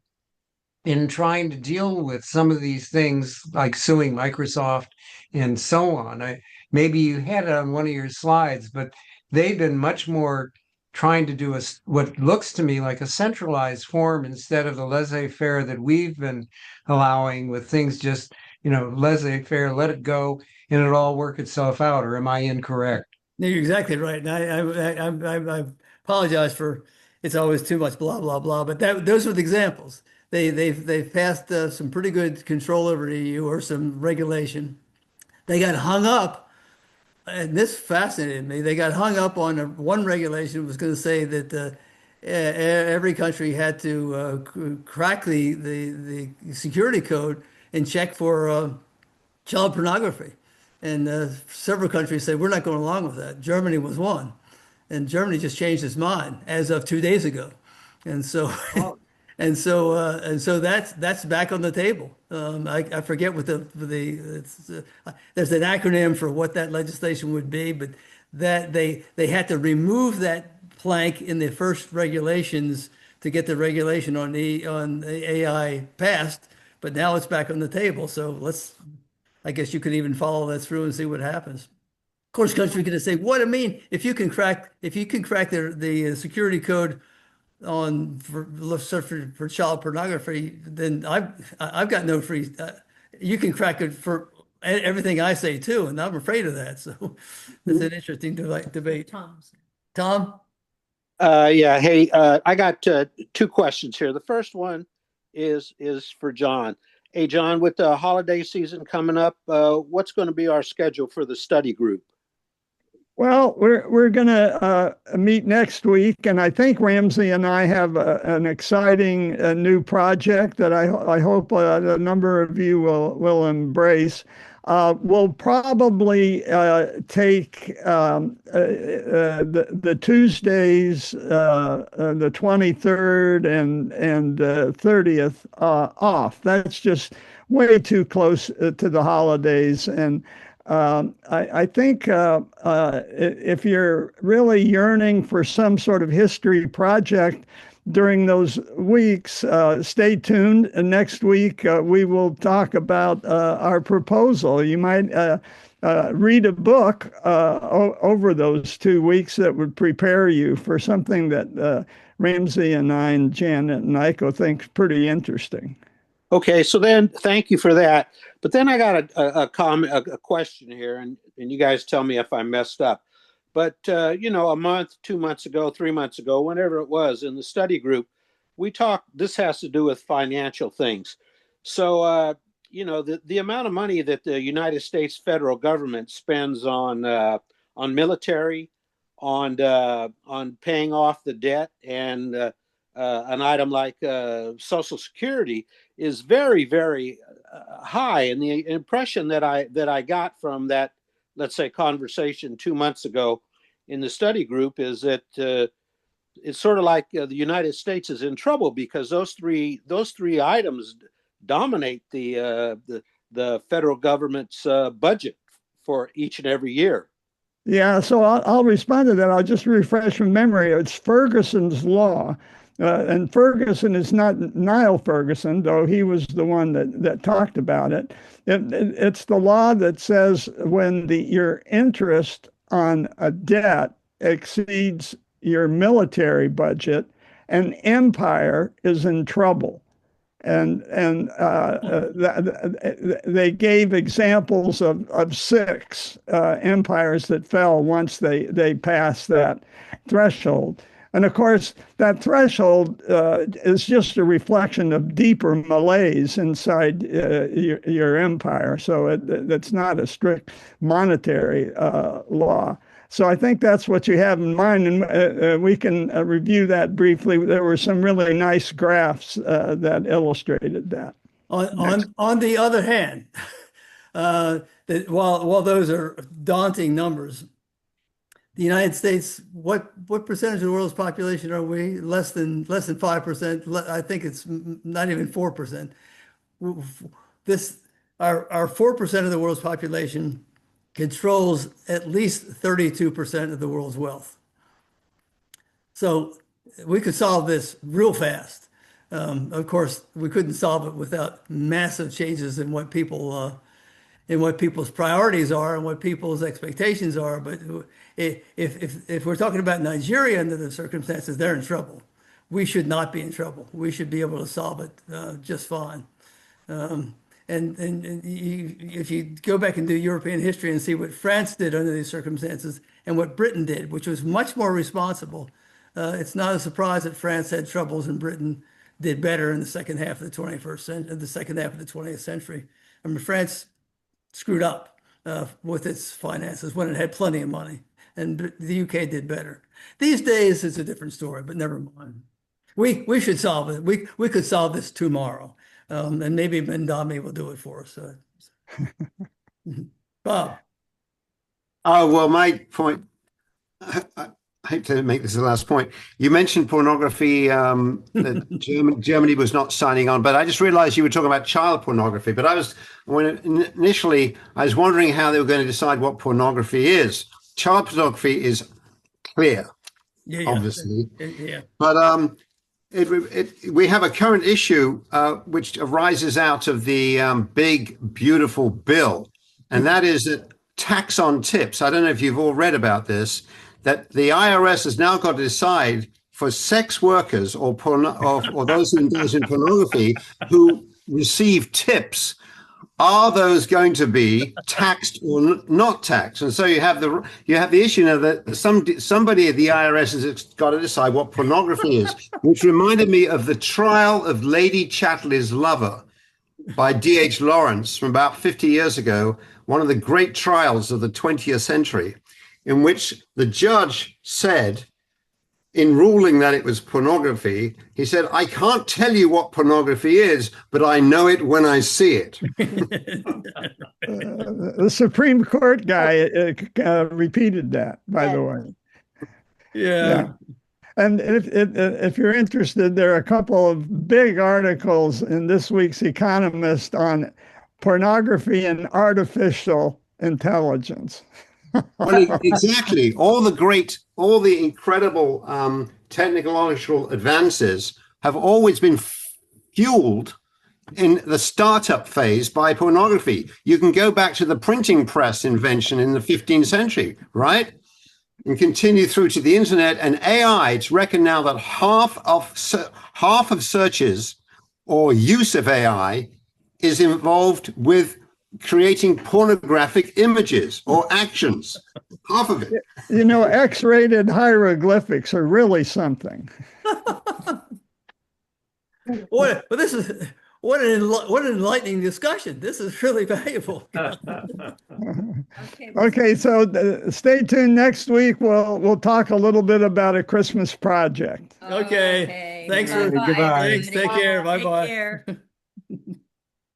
in trying to deal with some of these things, like suing Microsoft and so on. Maybe you had it on one of your slides, but they've been much more trying to do what looks to me like a centralized form instead of the laissez-faire that we've been allowing, with things just, laissez-faire, let it go, and it'll all work itself out. Or am I incorrect? No, you're exactly right. And I apologize for it's always too much blah blah blah. But those are the examples. They've passed some pretty good control over the EU or some regulation. They got hung up, and this fascinated me. They got hung up on one regulation that was going to say that every country had to crack the security code and check for child pornography. And several countries said, we're not going along with that. Germany was one. And Germany just changed its mind as of 2 days ago. And so, and so that's back on the table. I forget what there's an acronym for what that legislation would be, but that they had to remove that plank in the first regulations to get the regulation on the AI passed. But now it's back on the table. So I guess you could even follow that through and see what happens. Of course, countries going to say, "What I mean, if you can crack the security code for child pornography, then I've got no free. You can crack it for everything I say too, and I'm afraid of that." So it's an interesting debate. Tom? Yeah. Hey, I got two questions here. The first one is for John. Hey, John, with the holiday season coming up, what's going to be our schedule for the study group? Well, we're going to meet next week, and I think Ramsay and I have an exciting new project that I hope a number of you will embrace. We'll probably take the Tuesdays, the 23rd and 30th off. That's just way too close to the holidays. And I think if you're really yearning for some sort of history project during those weeks, stay tuned. And next week, we will talk about our proposal. You might read a book over those 2 weeks that would prepare you for something that Ramsay and I and Janet and Iko think pretty interesting. Okay, so then thank you for that. But then I got a comment, a question here, and you guys tell me if I messed up. But a month, 2 months ago, 3 months ago, whenever it was in the study group, we talked. This has to do with financial things. So you know, the amount of money that the United States federal government spends on military, on paying off the debt, and an item like Social Security is very, very high. And the impression that I got from that, let's say, conversation 2 months ago in the study group is that it's sort of like the United States is in trouble because those three items dominate the federal government's budget for each and every year. Yeah, so I'll respond to that. I'll just refresh from memory. It's Ferguson's law. And Ferguson is not Niall Ferguson, though he was the one that talked about it. It's the law that says when your interest on a debt exceeds your military budget, an empire is in trouble. And they gave examples of six empires that fell once they passed that threshold. And of course, that threshold is just a reflection of deeper malaise inside your empire. So it's not a strict monetary law. So I think that's what you have in mind, and we can review that briefly. There were some really nice graphs that illustrated that. On the other hand, while those are daunting numbers, the United States, what percentage of the world's population are we? Less than 5%. I think it's not even 4%. Our 4% of the world's population controls at least 32% of the world's wealth. So we could solve this real fast. Of course, we couldn't solve it without massive changes in what people's priorities are and what people's expectations are. But if we're talking about Nigeria under the circumstances, they're in trouble. We should not be in trouble. We should be able to solve it just fine. And if you go back and do European history and see what France did under these circumstances and what Britain did, which was much more responsible, it's not a surprise that France had troubles and Britain did better in the second half of the 21st century, the second half of the 20th century. I mean, France screwed up with its finances when it had plenty of money, and the UK did better. These days, it's a different story, but never mind. We should solve it. We could solve this tomorrow. And maybe Mendami will do it for us. Bob. Oh, well, my point, I hate to make this the last point. You mentioned pornography, that Germany was not signing on, but I just realized you were talking about child pornography. But initially, I was wondering how they were going to decide what pornography is. Child pornography is clear, obviously. Yeah. But we have a current issue which arises out of the big, beautiful bill, and that is that tax on tips. I don't know if you've all read about this, that the IRS has now got to decide for sex workers or those who indulge in pornography who receive tips, are those going to be taxed or not taxed? And so you have the issue now that somebody at the IRS has got to decide what pornography is, which reminded me of the trial of Lady Chatterley's Lover by D.H. Lawrence from about 50 years ago, one of the great trials of the 20th century, in which the judge said, in ruling that it was pornography, he said, "I can't tell you what pornography is, but I know it when I see it." The Supreme Court guy repeated that, by the way. Yeah. And if you're interested, there are a couple of big articles in this week's Economist on pornography and artificial intelligence. Well, exactly. All the incredible technological advances have always been fueled in the startup phase by pornography. You can go back to the printing press invention in the 15th century, right? And continue through to the internet and AI. It's reckoned now that half of searches or use of AI is involved with creating pornographic images or actions. Half of it. You know, X-rated hieroglyphics are really something. Well, this is what an enlightening discussion. This is really valuable. Okay. Okay, so stay tuned next week. We'll talk a little bit about a Christmas project. Okay. Thanks for- Goodbye. Thanks. Take care. Take Bye-bye. care.